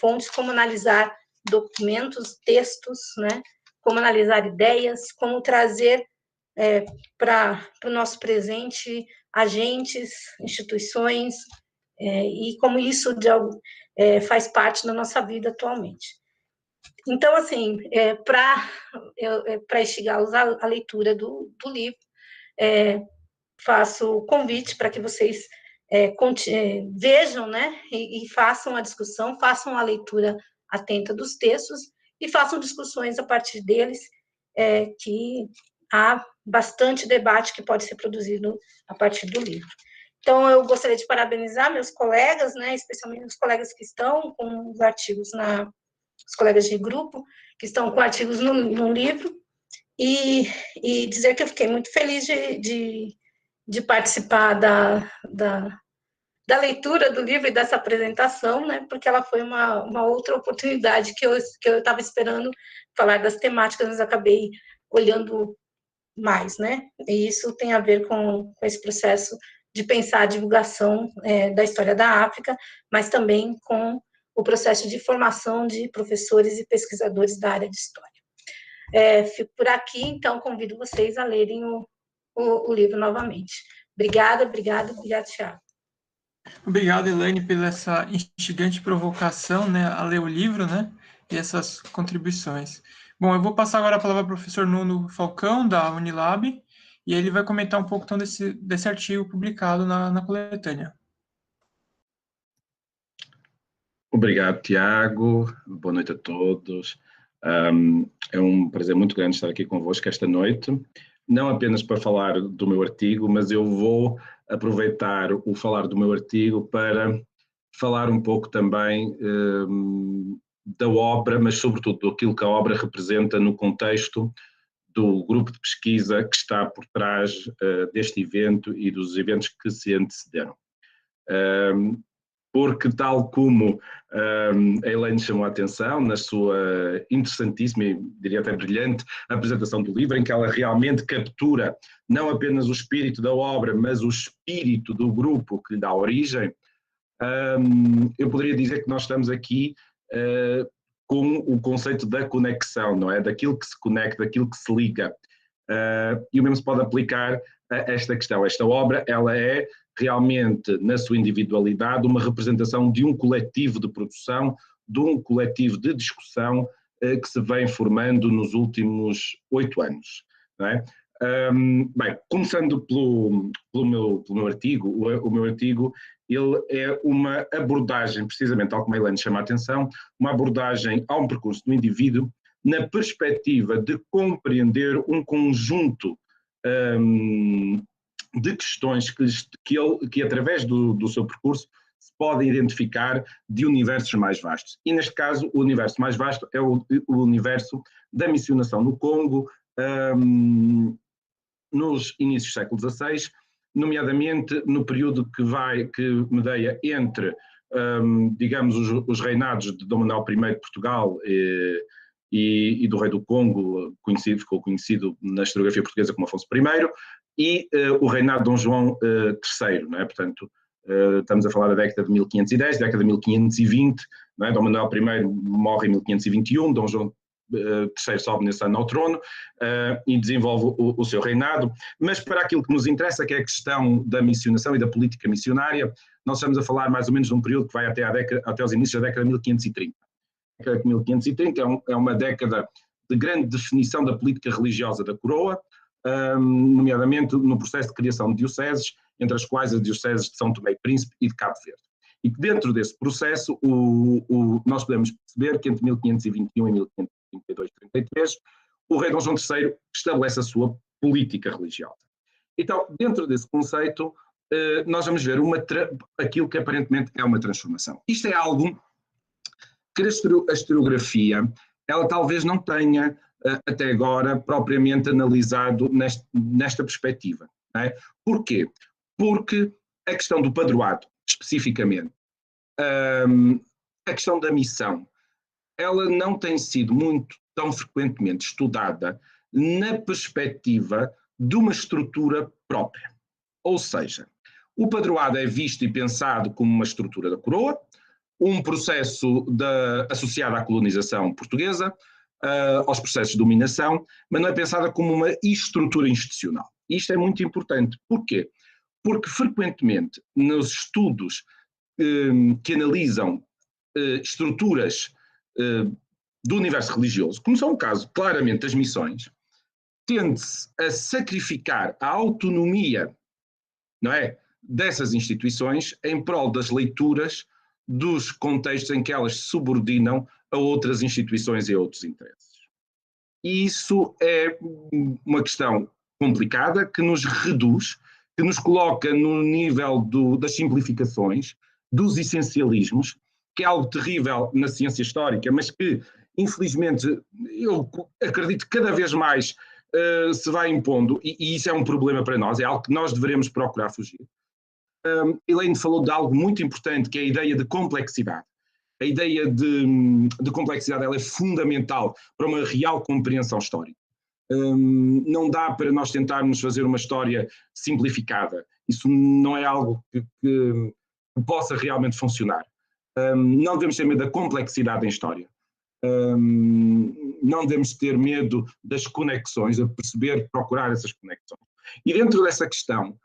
fontes, como analisar documentos, textos, né, como analisar ideias, como trazer para o nosso presente agentes, instituições, e como isso faz parte da nossa vida atualmente. Então, assim, para instigá-los à leitura do livro, faço o convite para que vocês vejam, né, e façam a discussão, façam a leitura atenta dos textos e façam discussões a partir deles, que há bastante debate que pode ser produzido a partir do livro. Então, eu gostaria de parabenizar meus colegas, né, especialmente os colegas que estão com os artigos os colegas de grupo, que estão com artigos no livro, e dizer que eu fiquei muito feliz de participar da leitura do livro e dessa apresentação, né, porque ela foi uma outra oportunidade que eu estava esperando falar das temáticas, mas acabei olhando mais, né, e isso tem a ver com esse processo de pensar a divulgação da história da África, mas também com o processo de formação de professores e pesquisadores da área de história. Fico por aqui, então convido vocês a lerem o livro novamente. Obrigada, Thiago. Obrigado, Elaine, pela essa instigante provocação, né, a ler o livro, né, e essas contribuições. Bom, eu vou passar agora a palavra ao professor Nuno Falcão, da Unilab, e ele vai comentar um pouco então, desse artigo publicado na coletânea. Obrigado, Tiago. Boa noite a todos. É um prazer muito grande estar aqui convosco esta noite, não apenas para falar do meu artigo, mas eu vou aproveitar o falar do meu artigo para falar um pouco também da obra, mas sobretudo daquilo que a obra representa no contexto do grupo de pesquisa que está por trás deste evento e dos eventos que se antecederam. Porque tal como a Elaine chamou a atenção na sua interessantíssima e diria até brilhante apresentação do livro, em que ela realmente captura não apenas o espírito da obra, mas o espírito do grupo que lhe dá origem, eu poderia dizer que nós estamos aqui com o conceito da conexão, não é? Daquilo que se conecta, daquilo que se liga. E o mesmo se pode aplicar a esta questão. Esta obra, ela é realmente, na sua individualidade, uma representação de um coletivo de produção, de um coletivo de discussão que se vem formando nos últimos 8 anos. Não é? Bem, começando pelo meu artigo, o meu artigo ele é uma abordagem, precisamente, tal como a Elaine chama a atenção, uma abordagem a um percurso do indivíduo na perspectiva de compreender um conjunto de questões que através do seu percurso se podem identificar de universos mais vastos. E neste caso, o universo mais vasto é o universo da missionação no Congo, nos inícios do século XVI, nomeadamente no período que medeia entre, digamos, os reinados de Dom Manuel I de Portugal e do rei do Congo, ficou conhecido na historiografia portuguesa como Afonso I, e o reinado de Dom João III, não é? Portanto, estamos a falar da década de 1510, década de 1520, não é? Dom Manuel I morre em 1521, Dom João III sobe nesse ano ao trono e desenvolve o seu reinado, mas para aquilo que nos interessa, que é a questão da missionação e da política missionária, nós estamos a falar mais ou menos de um período que vai até os inícios da década de 1530. A década de 1530 é uma década de grande definição da política religiosa da coroa, nomeadamente no processo de criação de dioceses, entre as quais as dioceses de São Tomé e Príncipe e de Cabo Verde. E que dentro desse processo nós podemos perceber que entre 1521 e 1532-33 o rei Dom João III estabelece a sua política religiosa. Então, dentro desse conceito, nós vamos ver aquilo que aparentemente é uma transformação. Isto é algo que a historiografia, ela talvez não tenha até agora propriamente analisado nesta perspectiva. Não é? Porquê? Porque a questão do padroado, especificamente, a questão da missão, ela não tem sido tão frequentemente estudada na perspectiva de uma estrutura própria. Ou seja, o padroado é visto e pensado como uma estrutura da coroa, um processo associado à colonização portuguesa, aos processos de dominação, mas não é pensada como uma estrutura institucional. E isto é muito importante. Porquê? Porque frequentemente nos estudos que analisam estruturas do universo religioso, como são o caso claramente das missões, tende-se a sacrificar a autonomia, não é, dessas instituições em prol das leituras dos contextos em que elas se subordinam a outras instituições e a outros interesses. E isso é uma questão complicada que nos reduz, que nos coloca no nível das simplificações, dos essencialismos, que é algo terrível na ciência histórica, mas que, infelizmente, eu acredito que cada vez mais se vai impondo, e isso é um problema para nós, é algo que nós devemos procurar fugir. Elaine falou de algo muito importante, que é a ideia de complexidade. A ideia de complexidade, ela é fundamental para uma real compreensão histórica. Não dá para nós tentarmos fazer uma história simplificada. Isso não é algo que possa realmente funcionar. Não devemos ter medo da complexidade em história. Não devemos ter medo das conexões, de perceber, procurar essas conexões. E dentro dessa questão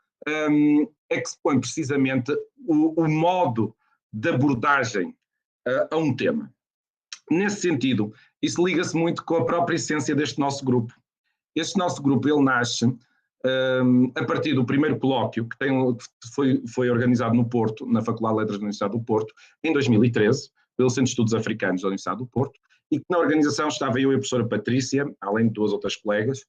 é que se põe precisamente o modo de abordagem a um tema. Nesse sentido, isso liga-se muito com a própria essência deste nosso grupo. Este nosso grupo, ele nasce a partir do primeiro colóquio que foi organizado no Porto, na Faculdade de Letras da Universidade do Porto, em 2013, pelo Centro de Estudos Africanos da Universidade do Porto, e que na organização estava eu e a professora Patrícia, além de duas outras colegas,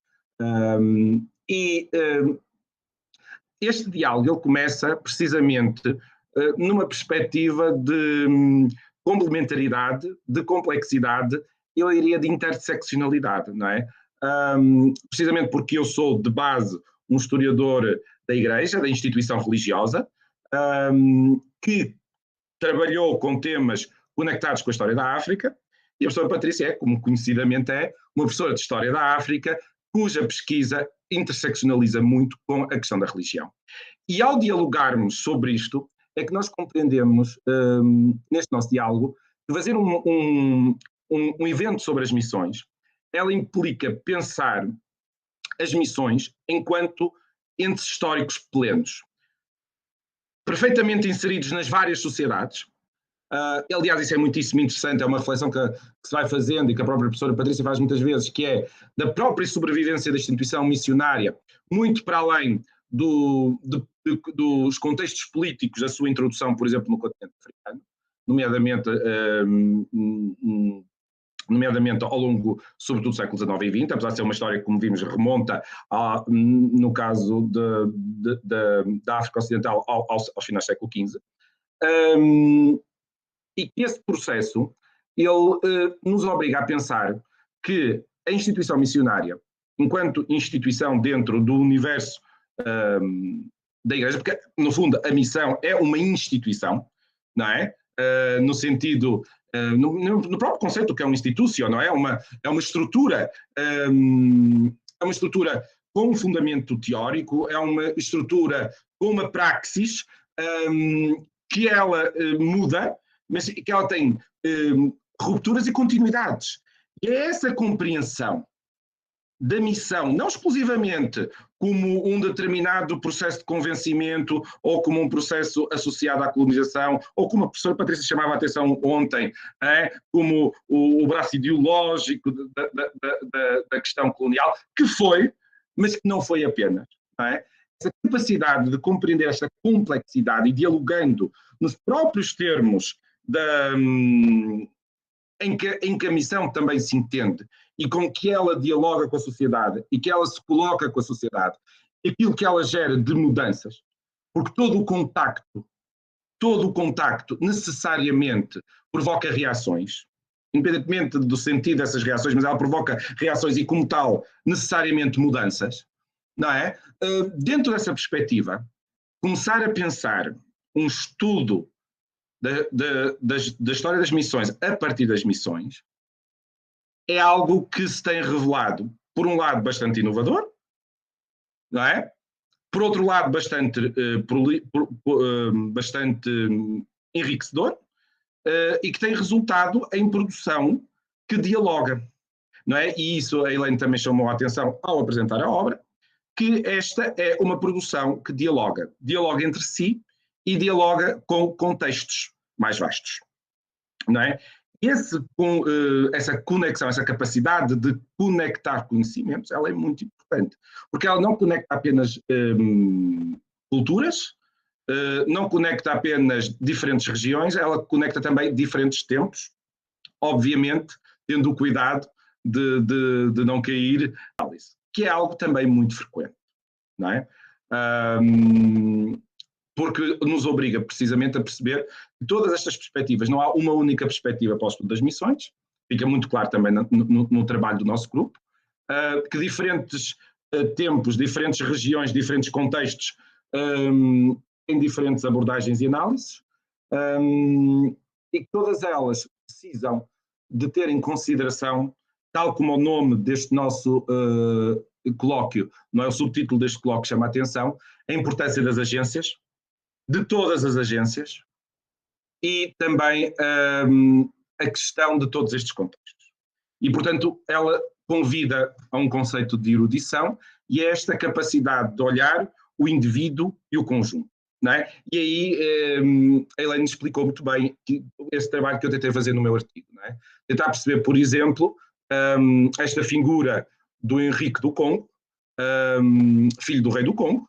este diálogo ele começa precisamente numa perspectiva de complementaridade, de complexidade, eu diria de interseccionalidade, não é? Precisamente porque eu sou de base um historiador da Igreja, da instituição religiosa, que trabalhou com temas conectados com a história da África, e a professora Patrícia é, como conhecidamente é, uma professora de História da África, cuja pesquisa interseccionaliza muito com a questão da religião. E ao dialogarmos sobre isto, é que nós compreendemos, neste nosso diálogo, que fazer um evento sobre as missões, ela implica pensar as missões enquanto entes históricos plenos, perfeitamente inseridos nas várias sociedades. Aliás, isso é muitíssimo interessante, é uma reflexão que se vai fazendo e que a própria professora Patrícia faz muitas vezes, que é da própria sobrevivência da instituição missionária, muito para além dos contextos políticos da sua introdução, por exemplo, no continente africano, nomeadamente ao longo, sobretudo, do século XIX e XX, apesar de ser uma história que, como vimos, remonta, no caso da África Ocidental, aos finais do século XV. E que esse processo, ele nos obriga a pensar que a instituição missionária, enquanto instituição dentro do universo da Igreja, porque, no fundo, a missão é uma instituição, não é? No sentido, no próprio conceito que é uma instituição, não é? É uma estrutura com um fundamento teórico, é uma estrutura com uma praxis que ela muda, mas que ela tem rupturas e continuidades. E é essa compreensão da missão, não exclusivamente como um determinado processo de convencimento ou como um processo associado à colonização, ou como a professora Patrícia chamava a atenção ontem, como o braço ideológico da questão colonial, que foi, mas que não foi apenas. Não é? Essa capacidade de compreender esta complexidade e dialogando nos próprios termos em que a missão também se entende e com que ela dialoga com a sociedade e que ela se coloca com a sociedade, aquilo que ela gera de mudanças, porque todo o contacto necessariamente provoca reações, independentemente do sentido dessas reações, mas ela provoca reações e, como tal, necessariamente mudanças, não é? Dentro dessa perspectiva, começar a pensar um estudo da história das missões a partir das missões é algo que se tem revelado, por um lado, bastante inovador, não é? Por outro lado, bastante enriquecedor, e que tem resultado em produção que dialoga, não é? E isso a Elaine também chamou a atenção ao apresentar a obra, que esta é uma produção que dialoga entre si e dialoga com contextos mais vastos, não é? essa conexão, essa capacidade de conectar conhecimentos, ela é muito importante, porque ela não conecta apenas culturas, não conecta apenas diferentes regiões, ela conecta também diferentes tempos, obviamente tendo o cuidado de não cair, que é algo também muito frequente, não é? Porque nos obriga precisamente a perceber que todas estas perspectivas, não há uma única perspectiva para o estudo das missões, fica muito claro também no trabalho do nosso grupo, que diferentes tempos, diferentes regiões, diferentes contextos têm diferentes abordagens e análises, e que todas elas precisam de ter em consideração, tal como o nome deste nosso colóquio, não é, o subtítulo deste colóquio chama a atenção, a importância das agências, de todas as agências, e também a questão de todos estes contextos. E, portanto, ela convida a um conceito de erudição e a esta capacidade de olhar o indivíduo e o conjunto. Não é? E aí a Elaine explicou muito bem esse trabalho que eu tentei fazer no meu artigo. Não é? Tentar perceber, por exemplo, esta figura do Henrique do Congo, filho do rei do Congo,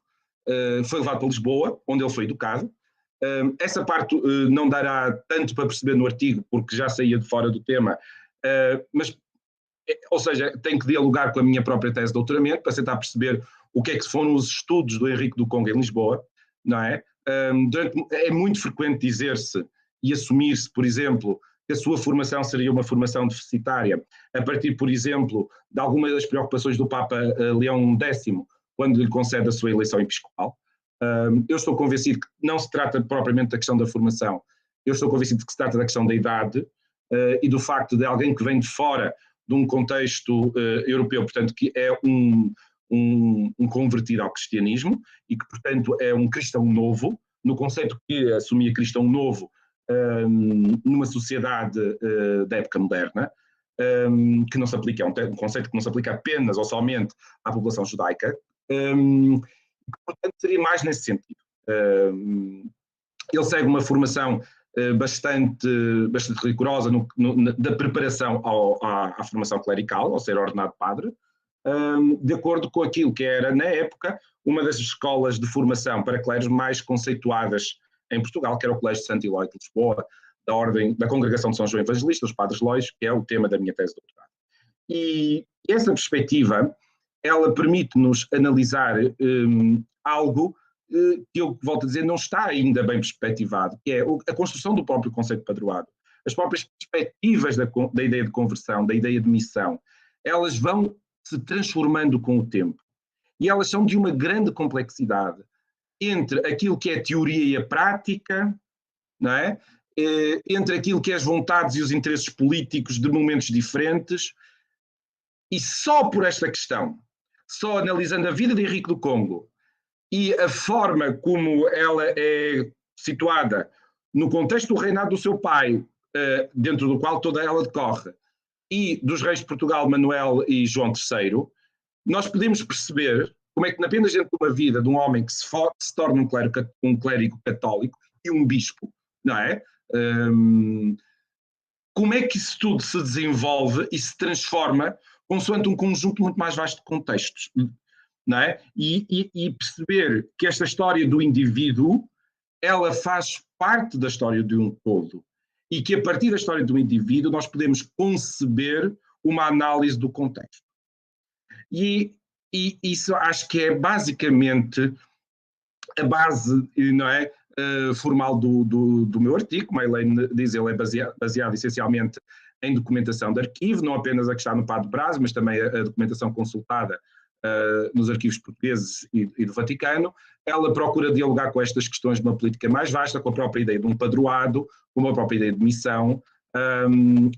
foi levado para Lisboa, onde ele foi educado. Essa parte não dará tanto para perceber no artigo, porque já saía de fora do tema, mas, ou seja, tenho que dialogar com a minha própria tese de doutoramento para tentar perceber o que é que foram os estudos do Henrique do Congo em Lisboa, não é? É muito frequente dizer-se e assumir-se, por exemplo, que a sua formação seria uma formação deficitária, a partir, por exemplo, de algumas das preocupações do Papa Leão X, quando lhe concede a sua eleição episcopal. Eu estou convencido que não se trata propriamente da questão da formação, eu estou convencido que se trata da questão da idade e do facto de alguém que vem de fora de um contexto europeu, portanto, que é um convertido ao cristianismo e que, portanto, é um cristão novo, no conceito que assumia cristão novo numa sociedade da época moderna, que não se aplica, é um conceito que não se aplica apenas ou somente à população judaica, portanto seria mais nesse sentido. Ele segue uma formação bastante rigorosa da preparação à formação clerical, ao ser ordenado padre, de acordo com aquilo que era, na época, uma das escolas de formação para clérigos mais conceituadas em Portugal, que era o Colégio de Santo Eloy de Lisboa, da Congregação de São João Evangelista, os Padres Lóis, que é o tema da minha tese de doutorado. E essa perspectiva, ela permite-nos analisar algo que eu volto a dizer, não está ainda bem perspectivado, que é a construção do próprio conceito de padroado. As próprias perspectivas da ideia de conversão, da ideia de missão, elas vão se transformando com o tempo. E elas são de uma grande complexidade entre aquilo que é a teoria e a prática, não é? Entre aquilo que é as vontades e os interesses políticos de momentos diferentes, e só por esta questão, só analisando a vida de Henrique do Congo e a forma como ela é situada no contexto do reinado do seu pai, dentro do qual toda ela decorre, e dos reis de Portugal, Manuel e João III, nós podemos perceber como é que apenas dentro de uma vida de um homem que se torna um clérigo católico e um bispo, não é? Como é que isso tudo se desenvolve e se transforma consoante um conjunto muito mais vasto de contextos, não é? E perceber que esta história do indivíduo, ela faz parte da história de um todo, e que a partir da história do indivíduo nós podemos conceber uma análise do contexto. E isso acho que é basicamente a base, não é, formal do meu artigo. Como a Elaine diz, ele é baseado essencialmente em documentação de arquivo, não apenas a que está no Padbrás, mas também a documentação consultada nos arquivos portugueses e do Vaticano. Ela procura dialogar com estas questões de uma política mais vasta, com a própria ideia de um padroado, com a própria ideia de missão,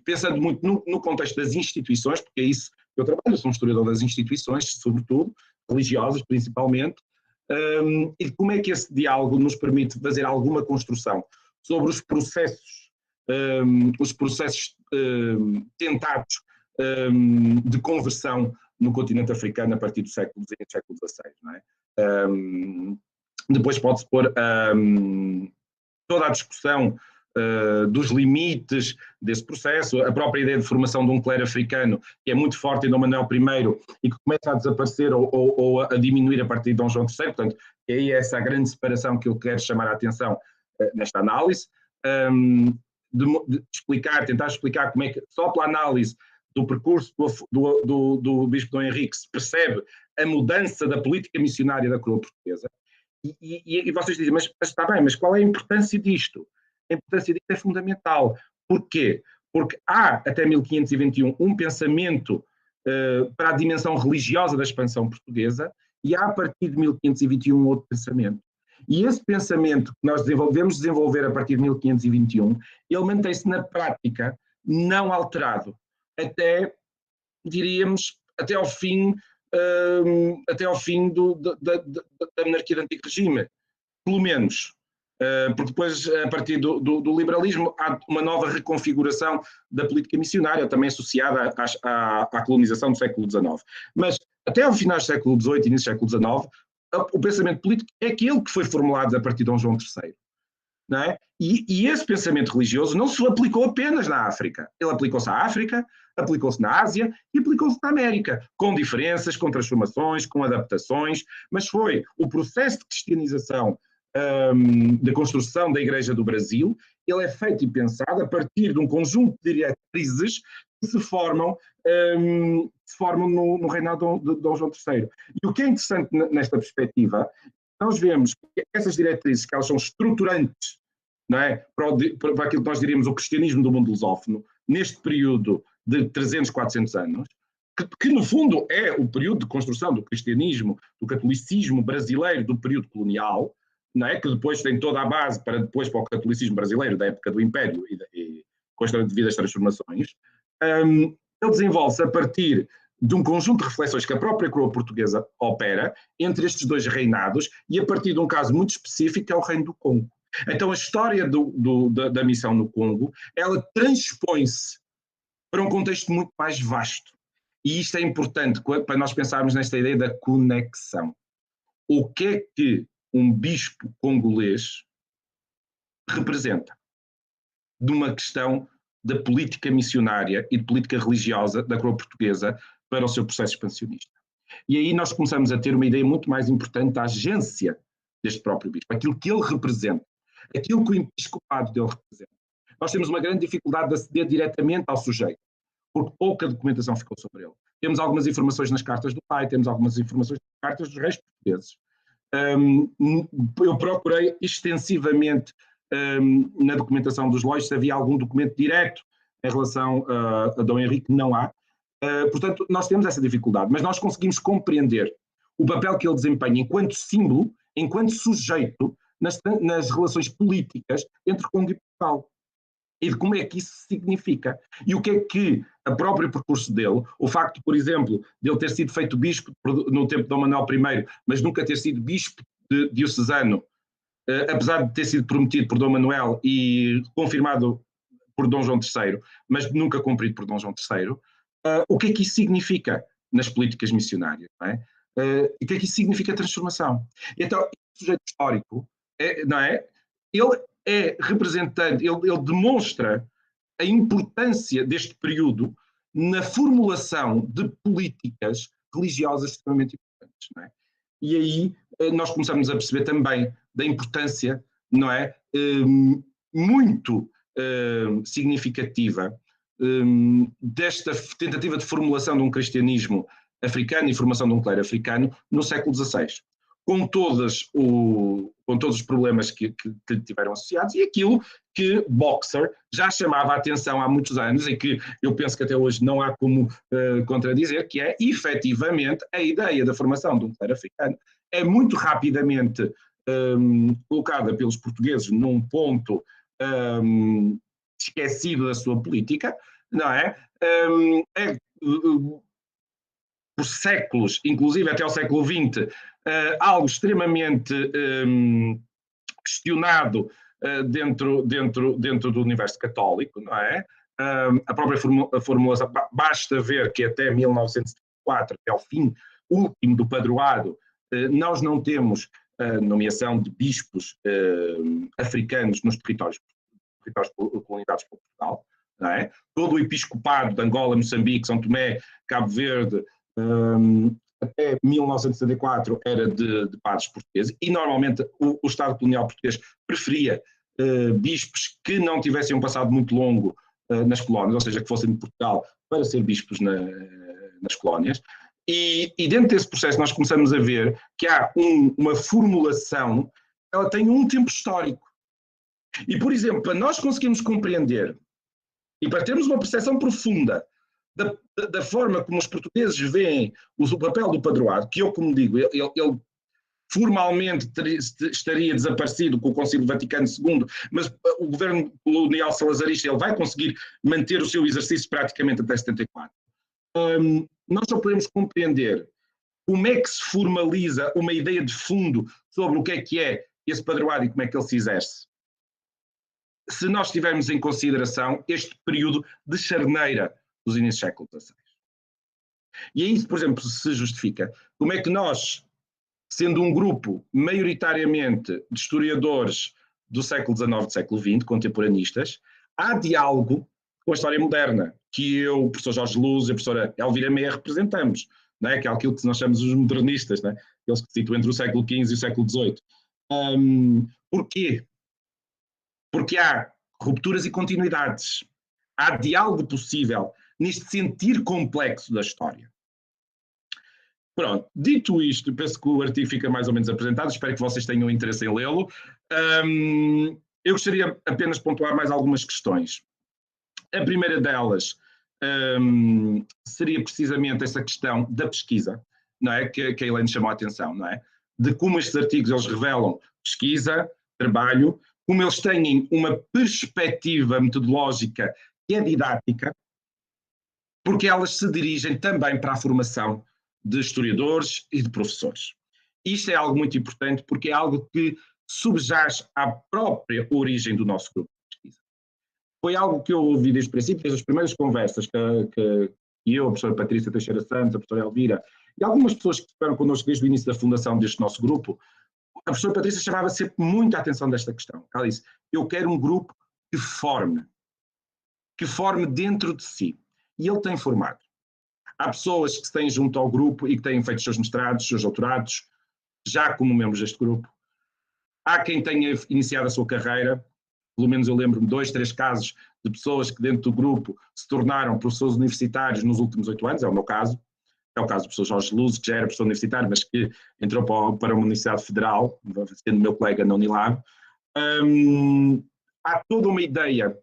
pensando muito no contexto das instituições, porque é isso que eu trabalho, eu sou um historiador das instituições, sobretudo, religiosas principalmente, e como é que esse diálogo nos permite fazer alguma construção sobre os processos tentados de conversão no continente africano a partir do século XVI e século XVI, não é? Depois pode-se pôr toda a discussão dos limites desse processo, a própria ideia de formação de um clero africano, que é muito forte em Dom Manuel I e que começa a desaparecer ou a diminuir a partir de Dom João III, portanto, é aí essa a grande separação que eu quero chamar a atenção nesta análise, de explicar, tentar explicar como é que, só pela análise do percurso do Bispo Dom Henrique se percebe a mudança da política missionária da coroa portuguesa, e vocês dizem, mas está bem, mas qual é a importância disto? A importância disto é fundamental. Porquê? Porque há, até 1521, um pensamento para a dimensão religiosa da expansão portuguesa, e há, a partir de 1521, outro pensamento. E esse pensamento que nós devemos desenvolver a partir de 1521, ele mantém-se na prática não alterado, até, diríamos, até ao fim da monarquia do Antigo Regime, pelo menos. Porque depois, a partir do liberalismo, há uma nova reconfiguração da política missionária, também associada à colonização do século XIX. Mas, até ao final do século XVIII e início do século XIX, o pensamento político é aquele que foi formulado a partir de Dom João III. Não é? E esse pensamento religioso não se aplicou apenas na África. Ele aplicou-se à África, aplicou-se na Ásia e aplicou-se na América, com diferenças, com transformações, com adaptações, mas foi o processo de cristianização da construção da Igreja do Brasil, ele é feito e pensado a partir de um conjunto de diretrizes que se formam no reinado de Dom João III. E o que é interessante nesta perspectiva, nós vemos que essas diretrizes, que elas são estruturantes, não é, para aquilo que nós diríamos o cristianismo do mundo lusófono, neste período de 300, 400 anos, que no fundo é o período de construção do cristianismo, do catolicismo brasileiro do período colonial, não é? Que depois tem toda a base para o catolicismo brasileiro da época do Império e com as devidas transformações, ele desenvolve-se a partir de um conjunto de reflexões que a própria coroa portuguesa opera entre estes dois reinados e a partir de um caso muito específico que é o Reino do Congo. Então a história da missão no Congo, ela transpõe-se para um contexto muito mais vasto. E isto é importante para nós pensarmos nesta ideia da conexão. O que é que um bispo congolês representa de uma questão da política missionária e de política religiosa da coroa portuguesa para o seu processo expansionista? E aí nós começamos a ter uma ideia muito mais importante da agência deste próprio bispo, aquilo que ele representa, aquilo que o episcopado dele representa. Nós temos uma grande dificuldade de aceder diretamente ao sujeito, porque pouca documentação ficou sobre ele. Temos algumas informações nas cartas do pai, temos algumas informações nas cartas dos reis portugueses. Eu procurei extensivamente na documentação dos lojas se havia algum documento direto em relação a Dom Henrique, não há. Portanto, nós temos essa dificuldade, mas nós conseguimos compreender o papel que ele desempenha enquanto símbolo, enquanto sujeito, nas relações políticas entre Congo e Portugal. E de como é que isso significa. E o que é que o próprio percurso dele, o facto, por exemplo, de ele ter sido feito bispo no tempo de Dom Manuel I, mas nunca ter sido bispo diocesano, apesar de ter sido prometido por Dom Manuel e confirmado por Dom João III, mas nunca cumprido por Dom João III, o que é que isso significa nas políticas missionárias? Não é? E o que é que isso significa transformação? Então, o sujeito histórico, não é? Ele é representante, ele demonstra a importância deste período na formulação de políticas religiosas extremamente importantes, não é? E aí nós começamos a perceber também da importância, não é, muito significativa desta tentativa de formulação de um cristianismo africano e formação de um clero africano no século XVI. Com todos os problemas que lhe tiveram associados e aquilo que Boxer já chamava a atenção há muitos anos e que eu penso que até hoje não há como contradizer, que é, efetivamente, a ideia da formação de um clero africano é muito rapidamente colocada pelos portugueses num ponto esquecido da sua política, não é? Por séculos, inclusive até ao século XX, algo extremamente questionado dentro do universo católico, não é? A própria formulação, basta ver que até 1904, até ao fim último do padroado, nós não temos nomeação de bispos africanos nos territórios territórios colonizados por Portugal, não é? Todo o episcopado de Angola, Moçambique, São Tomé, Cabo Verde, até 1974 era de padres portugueses, e normalmente o Estado colonial português preferia bispos que não tivessem um passado muito longo nas colónias, ou seja, que fossem de Portugal para ser bispos nas colónias. E dentro desse processo nós começamos a ver que há uma formulação, ela tem um tempo histórico. E, por exemplo, para nós conseguirmos compreender e para termos uma percepção profunda da forma como os portugueses veem o papel do padroado, que eu, como digo, ele formalmente estaria desaparecido com o Concílio Vaticano II, mas o governo colonial salazarista ele vai conseguir manter o seu exercício praticamente até 74. Nós só podemos compreender como é que se formaliza uma ideia de fundo sobre o que é esse padroado e como é que ele se exerce, se nós tivermos em consideração este período de charneira dos inícios do século XVI. E é isso, por exemplo, se justifica como é que nós, sendo um grupo maioritariamente de historiadores do século XIX e do século XX, contemporanistas, há diálogo com a história moderna, que eu, o professor Jorge Luz e a professora Elvira Meia representamos, não é? Que é aquilo que nós chamamos os modernistas, não é? Aqueles que se situam entre o século XV e o século XVIII. Porquê? Porque há rupturas e continuidades. Há diálogo possível neste sentir complexo da história. Pronto, dito isto, penso que o artigo fica mais ou menos apresentado, espero que vocês tenham interesse em lê-lo. Eu gostaria apenas de pontuar mais algumas questões. A primeira delas seria precisamente essa questão da pesquisa, não é? Que a Helene chamou a atenção, não é? De como estes artigos eles revelam pesquisa, trabalho, como eles têm uma perspectiva metodológica que é didática, porque elas se dirigem também para a formação de historiadores e de professores. Isto é algo muito importante porque é algo que subjaz à própria origem do nosso grupo de pesquisa. Foi algo que eu ouvi desde o princípio, desde as primeiras conversas que eu, a professora Patrícia Teixeira Santos, a professora Elvira e algumas pessoas que estiveram connosco desde o início da fundação deste nosso grupo. A professora Patrícia chamava sempre muito a atenção desta questão. Ela disse, eu quero um grupo que forme dentro de si. E ele tem formado. Há pessoas que se têm junto ao grupo e que têm feito os seus mestrados, os seus doutorados, já como membros deste grupo. Há quem tenha iniciado a sua carreira, pelo menos eu lembro-me 2, 3 casos de pessoas que dentro do grupo se tornaram professores universitários nos últimos 8 anos, é o meu caso. É o caso do professor Jorge Luz, que já era professor universitário, mas que entrou para uma Universidade Federal, sendo meu colega na Unilab. Há toda uma ideia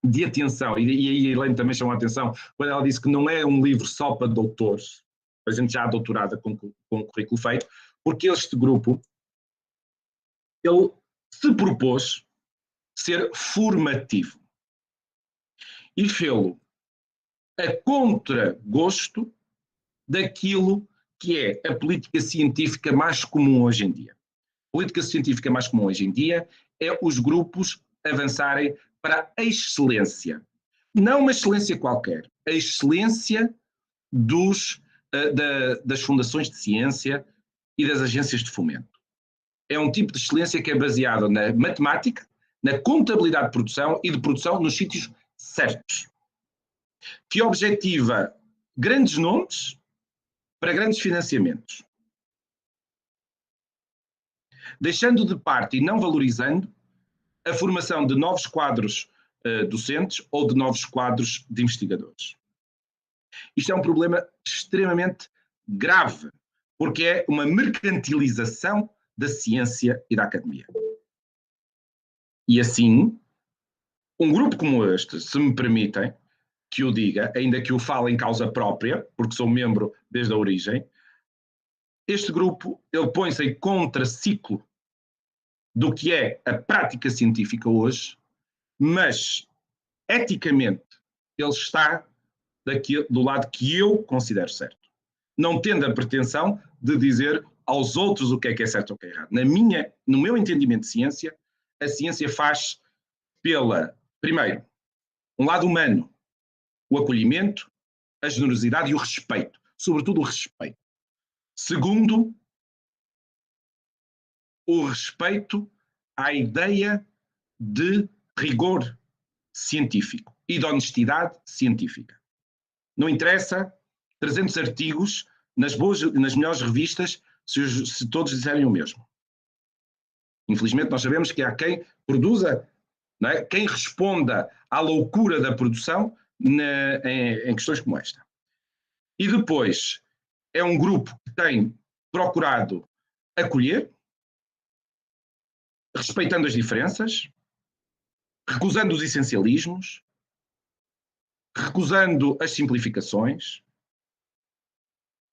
de atenção, e a Helene também chamou a atenção, quando ela disse que não é um livro só para doutores, para gente já doutorada com currículo feito, porque este grupo, ele se propôs ser formativo. E fê-lo a contragosto daquilo que é a política científica mais comum hoje em dia. A política científica mais comum hoje em dia é os grupos avançarem para a excelência. Não uma excelência qualquer, a excelência das fundações de ciência e das agências de fomento. É um tipo de excelência que é baseado na matemática, na contabilidade de produção e de produção nos sítios certos, que objetiva grandes nomes para grandes financiamentos, deixando de parte e não valorizando a formação de novos quadros docentes ou de novos quadros de investigadores. Isto é um problema extremamente grave, porque é uma mercantilização da ciência e da academia. E assim, um grupo como este, se me permitem que o diga, ainda que o fale em causa própria, porque sou membro desde a origem, este grupo ele põe-se em contraciclo do que é a prática científica hoje, mas eticamente ele está do lado que eu considero certo, não tendo a pretensão de dizer aos outros o que é certo ou o que é errado. No meu entendimento de ciência, a ciência faz primeiro, um lado humano, o acolhimento, a generosidade e o respeito, sobretudo o respeito. Segundo, o respeito à ideia de rigor científico e de honestidade científica. Não interessa 300 artigos nas melhores revistas se todos disserem o mesmo. Infelizmente nós sabemos que há quem produza, não é? Quem responda à loucura da produção em questões como esta. E depois é um grupo que tem procurado acolher, respeitando as diferenças, recusando os essencialismos, recusando as simplificações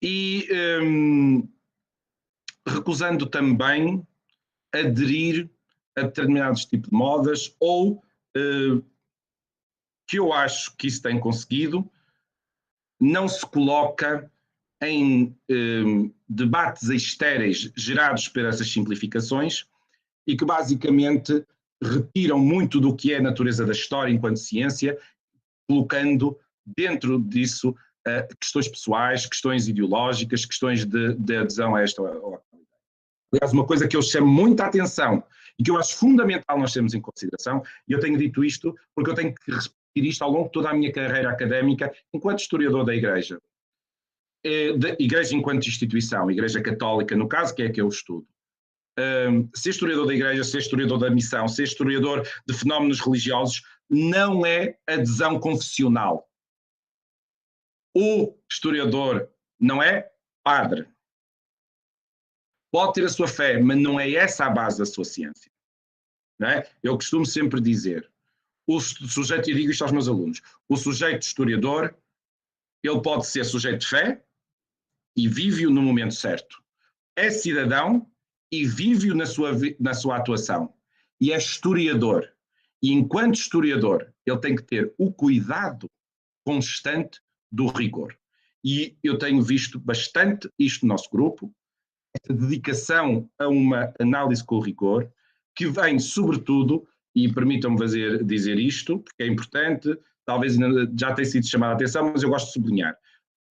e recusando também aderir a determinados tipos de modas ou que eu acho que isso tem conseguido, não se coloca em debates estéreis gerados por essas simplificações e que basicamente retiram muito do que é a natureza da história enquanto ciência, colocando dentro disso questões pessoais, questões ideológicas, questões de adesão a esta. Aliás, uma coisa que eu chamo muita atenção e que eu acho fundamental nós termos em consideração, e eu tenho dito isto porque eu tenho que repetir isto ao longo de toda a minha carreira académica enquanto historiador da Igreja. Da Igreja enquanto instituição, Igreja Católica, no caso, que é a que eu estudo. Ser historiador da Igreja, ser historiador da missão, ser historiador de fenómenos religiosos, não é adesão confessional. O historiador não é padre. Pode ter a sua fé, mas não é essa a base da sua ciência. Não é? Eu costumo sempre dizer, o sujeito, e digo isto aos meus alunos, o sujeito historiador, ele pode ser sujeito de fé e vive-o no momento certo. É cidadão e vive-o na sua atuação. E é historiador. E enquanto historiador, ele tem que ter o cuidado constante do rigor. E eu tenho visto bastante isto no nosso grupo, esta dedicação a uma análise com rigor, que vem sobretudo, e permitam-me dizer isto, porque é importante, talvez já tenha sido chamada a atenção, mas eu gosto de sublinhar,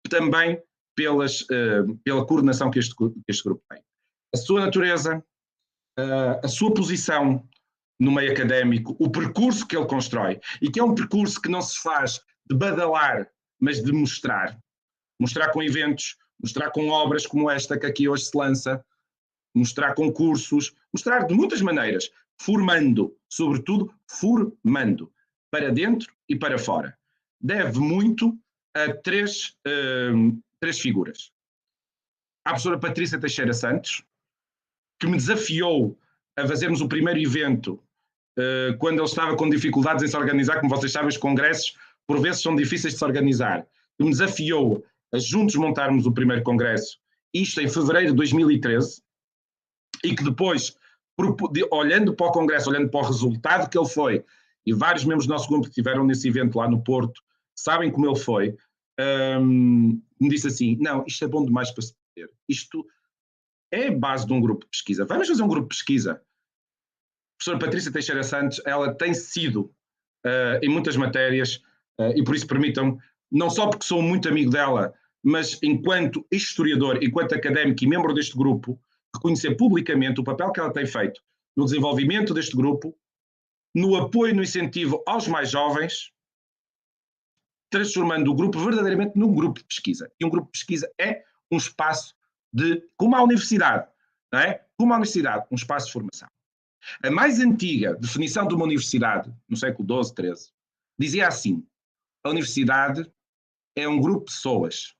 também pela coordenação que este grupo tem. A sua natureza, a sua posição no meio académico, o percurso que ele constrói, e que é um percurso que não se faz de badalar, mas de mostrar. Mostrar com eventos, mostrar com obras como esta que aqui hoje se lança, mostrar com cursos, mostrar de muitas maneiras, formando, sobretudo formando, para dentro e para fora. Deve muito a três figuras. A professora Patrícia Teixeira Santos, que me desafiou a fazermos o primeiro evento quando ele estava com dificuldades em se organizar. Como vocês sabem, os congressos por vezes são difíceis de se organizar. Que me desafiou a juntos montarmos o primeiro congresso, isto em fevereiro de 2013, e que depois, olhando para o congresso, olhando para o resultado que ele foi, e vários membros do nosso grupo que estiveram nesse evento lá no Porto, sabem como ele foi, me disse assim, não, isto é bom demais para se ter. Isto é a base de um grupo de pesquisa. Vamos fazer um grupo de pesquisa. A professora Patrícia Teixeira Santos, ela tem sido, em muitas matérias, e por isso permitam-me, não só porque sou muito amigo dela, mas enquanto historiador, enquanto académico e membro deste grupo, reconhecer publicamente o papel que ela tem feito no desenvolvimento deste grupo, no apoio, no incentivo aos mais jovens, transformando o grupo verdadeiramente num grupo de pesquisa. E um grupo de pesquisa é um espaço como a universidade, não é? Como a universidade, um espaço de formação. A mais antiga definição de uma universidade, no século XII, XIII, dizia assim, a universidade é um grupo de pessoas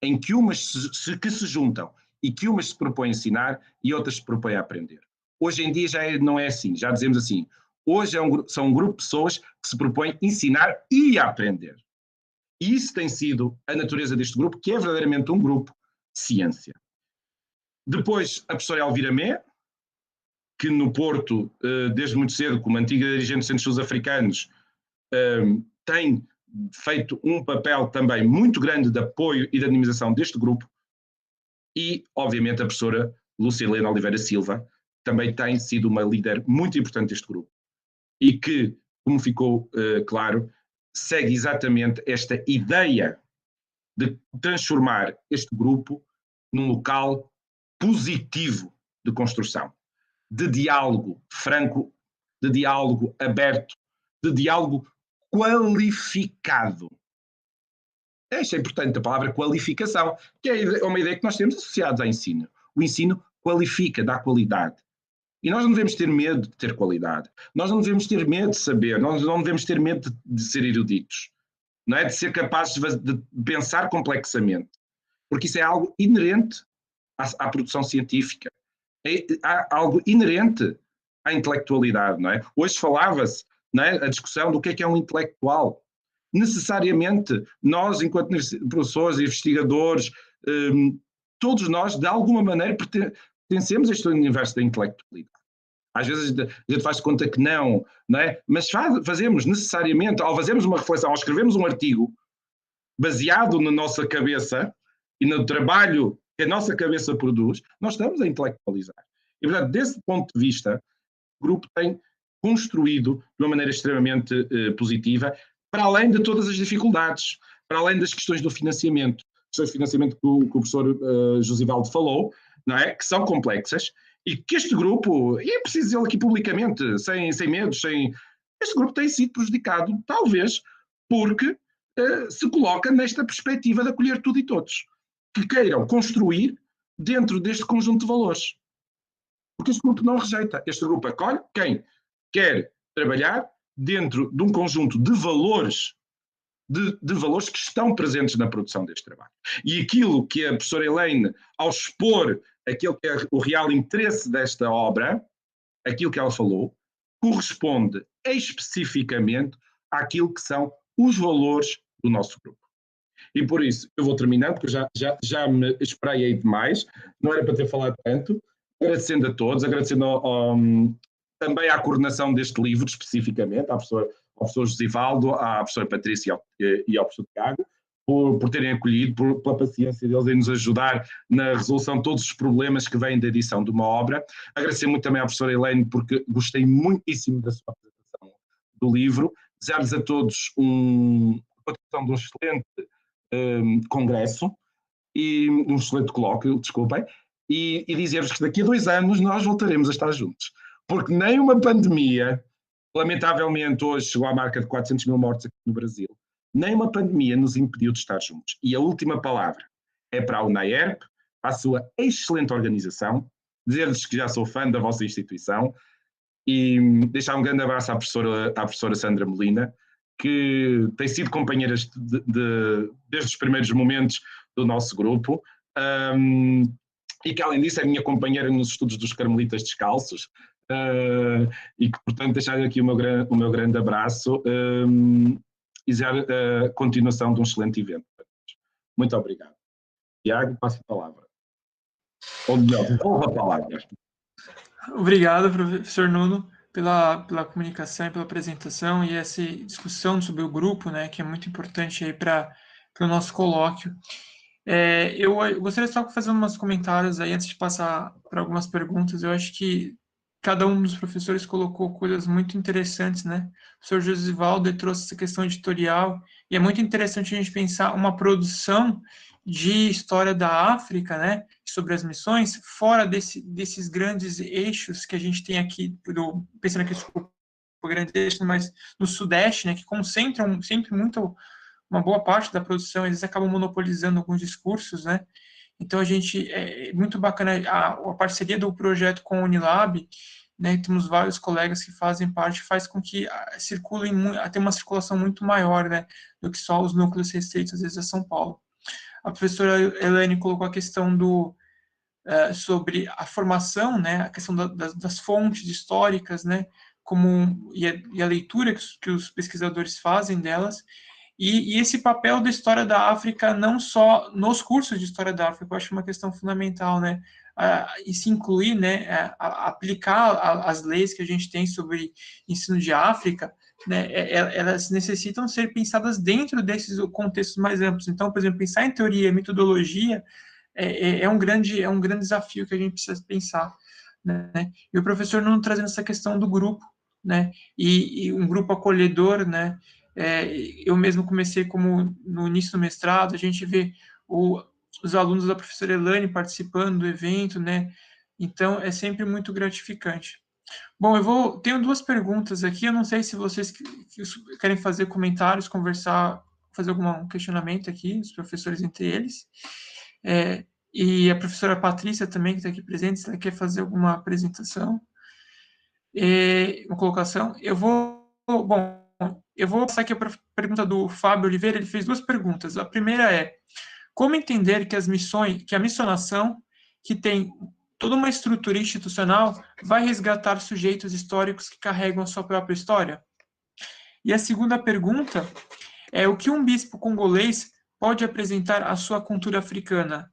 em que umas que se juntam e que umas se propõem a ensinar e outras se propõem a aprender. Hoje em dia já não é assim, já dizemos assim, hoje são um grupo de pessoas que se propõem a ensinar e a aprender. E isso tem sido a natureza deste grupo, que é verdadeiramente um grupo de ciência. Depois, a professora Elvira Mé, que no Porto, desde muito cedo, como antiga dirigente dos Centros Sul-Africanos, tem feito um papel também muito grande de apoio e de dinamização deste grupo, e, obviamente, a professora Lúcia Helena Oliveira Silva também tem sido uma líder muito importante deste grupo, e que, como ficou claro, segue exatamente esta ideia de transformar este grupo num local positivo de construção, de diálogo franco, de diálogo aberto, de diálogo qualificado. Isso é importante, a palavra qualificação, que é uma ideia que nós temos associados ao ensino. O ensino qualifica, dá qualidade. E nós não devemos ter medo de ter qualidade. Nós não devemos ter medo de saber. Nós não devemos ter medo de ser eruditos. Não é? De ser capazes de pensar complexamente. Porque isso é algo inerente à produção científica. É algo inerente à intelectualidade. Não é? Hoje falava-se, não é, a discussão do que é um intelectual. Necessariamente, nós, enquanto professores, investigadores, todos nós, de alguma maneira, pertencemos a este universo da intelectualidade. Às vezes a gente faz de conta que não é? Mas fazemos necessariamente, ao fazermos uma reflexão, ao escrevermos um artigo baseado na nossa cabeça e no trabalho que a nossa cabeça produz, nós estamos a intelectualizar. E, portanto, desse ponto de vista, o grupo tem construído de uma maneira extremamente positiva, para além de todas as dificuldades, para além das questões do financiamento, questões de financiamento que o professor Josivaldo falou, não é? Que são complexas, e que este grupo, e é preciso dizê-lo aqui publicamente, sem medos, este grupo tem sido prejudicado, talvez, porque se coloca nesta perspectiva de acolher tudo e todos, que queiram construir dentro deste conjunto de valores. Porque este grupo não rejeita, este grupo acolhe quem quer trabalhar dentro de um conjunto de valores, de valores que estão presentes na produção deste trabalho. E aquilo que a professora Elaine, ao expor aquilo que é o real interesse desta obra, aquilo que ela falou, corresponde especificamente àquilo que são os valores do nosso grupo. E por isso, eu vou terminando, porque já me espraiei demais, não era para ter falado tanto, agradecendo a todos, agradecendo também à coordenação deste livro, especificamente, ao professor Josivaldo, à professora Patrícia e ao professor Tiago, por terem acolhido, pela paciência deles em nos ajudar na resolução de todos os problemas que vêm da edição de uma obra. Agradecer muito também à professora Elaine, porque gostei muitíssimo da sua apresentação do livro. Desejar-lhes a todos a continuação de um excelente congresso, e um excelente colóquio, desculpem, e dizer-vos que daqui a 2 anos nós voltaremos a estar juntos. Porque nem uma pandemia, lamentavelmente hoje chegou à marca de 400 mil mortes aqui no Brasil, nem uma pandemia nos impediu de estar juntos. E a última palavra é para a UNAERP, para a sua excelente organização, dizer-lhes que já sou fã da vossa instituição e deixar um grande abraço à professora Sandra Molina, que tem sido companheira desde os primeiros momentos do nosso grupo, e que além disso é minha companheira nos estudos dos Carmelitas Descalços, e que portanto deixar aqui o meu grande abraço e desejar a continuação de um excelente evento. Muito obrigado. Tiago, passo a palavra. Ou melhor, devolvo a palavra. Obrigado, professor Nuno, pela comunicação e pela apresentação e essa discussão sobre o grupo, né, que é muito importante aí para o nosso colóquio. Eu gostaria só de fazer uns comentários aí antes de passar para algumas perguntas. Eu acho que cada um dos professores colocou coisas muito interessantes, né? O professor Josivaldo trouxe essa questão editorial, e é muito interessante a gente pensar uma produção de história da África, né, sobre as missões, fora desses grandes eixos que a gente tem aqui, pensando aqui, desculpa, grandes eixos, mas no Sudeste, né, que concentram sempre muito, uma boa parte da produção, eles acabam monopolizando alguns discursos, né? Então, é muito bacana a parceria do projeto com a Unilab, né? Temos vários colegas que fazem parte, faz com que tenha uma circulação muito maior, né, do que só os núcleos restritos, às vezes, a São Paulo. A professora Elaine colocou a questão sobre a formação, né, a questão das fontes históricas, né, e a leitura que os pesquisadores fazem delas, e esse papel da história da África, não só nos cursos de história da África, eu acho uma questão fundamental, né, e se incluir, né, aplicar as leis que a gente tem sobre ensino de África, né, elas necessitam ser pensadas dentro desses contextos mais amplos. Então, por exemplo, pensar em teoria e metodologia é um grande desafio que a gente precisa pensar, né? E o professor não trazendo essa questão do grupo, né, e um grupo acolhedor, né? Eu mesmo comecei no início do mestrado, a gente vê os alunos da professora Elaine participando do evento, né? Então, é sempre muito gratificante. Bom, tenho duas perguntas aqui, eu não sei se vocês querem fazer comentários, conversar, fazer algum questionamento aqui, os professores entre eles. E a professora Patrícia também, que está aqui presente, se ela quer fazer alguma apresentação, uma colocação. Eu vou passar aqui a pergunta do Fábio Oliveira, ele fez duas perguntas. A primeira é, como entender que a missionação, que tem toda uma estrutura institucional, vai resgatar sujeitos históricos que carregam a sua própria história? E a segunda pergunta é, o que um bispo congolês pode apresentar à sua cultura africana?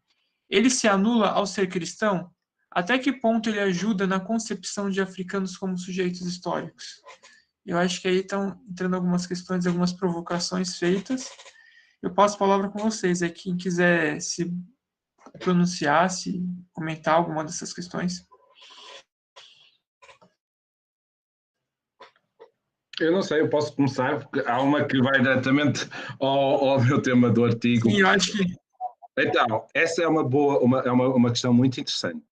Ele se anula ao ser cristão? Até que ponto ele ajuda na concepção de africanos como sujeitos históricos? Eu acho que aí estão entrando algumas questões, algumas provocações feitas. Eu passo a palavra com vocês. Quem quiser se pronunciar, se comentar alguma dessas questões. Eu não sei, eu posso começar, porque há uma que vai diretamente ao meu tema do artigo. Sim, eu acho que... Então, essa é uma questão muito interessante.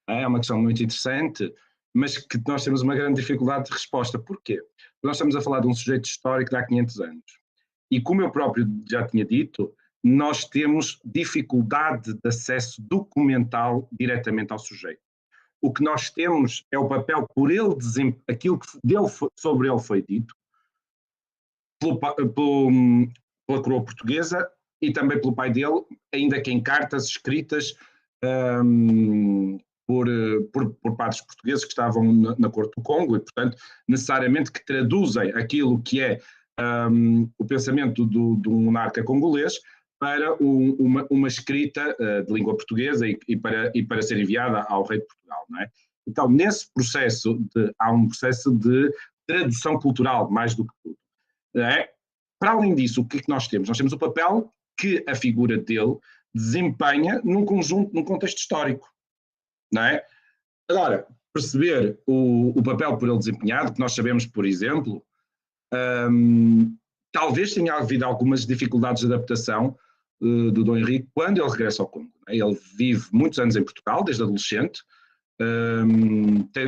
É uma questão muito interessante, mas que nós temos uma grande dificuldade de resposta. Porquê? Porque nós estamos a falar de um sujeito histórico de há 500 anos. E como eu próprio já tinha dito, nós temos dificuldade de acesso documental diretamente ao sujeito. O que nós temos é o papel por ele, aquilo que sobre ele foi dito, pela coroa portuguesa e também pelo pai dele, ainda que em cartas escritas por padres portugueses que estavam na corte do Congo e, portanto, necessariamente que traduzem aquilo que é o pensamento do monarca congolês para uma escrita de língua portuguesa e para ser enviada ao rei de Portugal, não é? Então, nesse processo, há um processo de tradução cultural, mais do que tudo. Para além disso, o que é que nós temos? Nós temos o papel que a figura dele desempenha num contexto histórico, não é? Agora, perceber o papel por ele desempenhado, que nós sabemos, por exemplo, talvez tenha havido algumas dificuldades de adaptação do Dom Henrique quando ele regressa ao Congo. Ele vive muitos anos em Portugal, desde adolescente,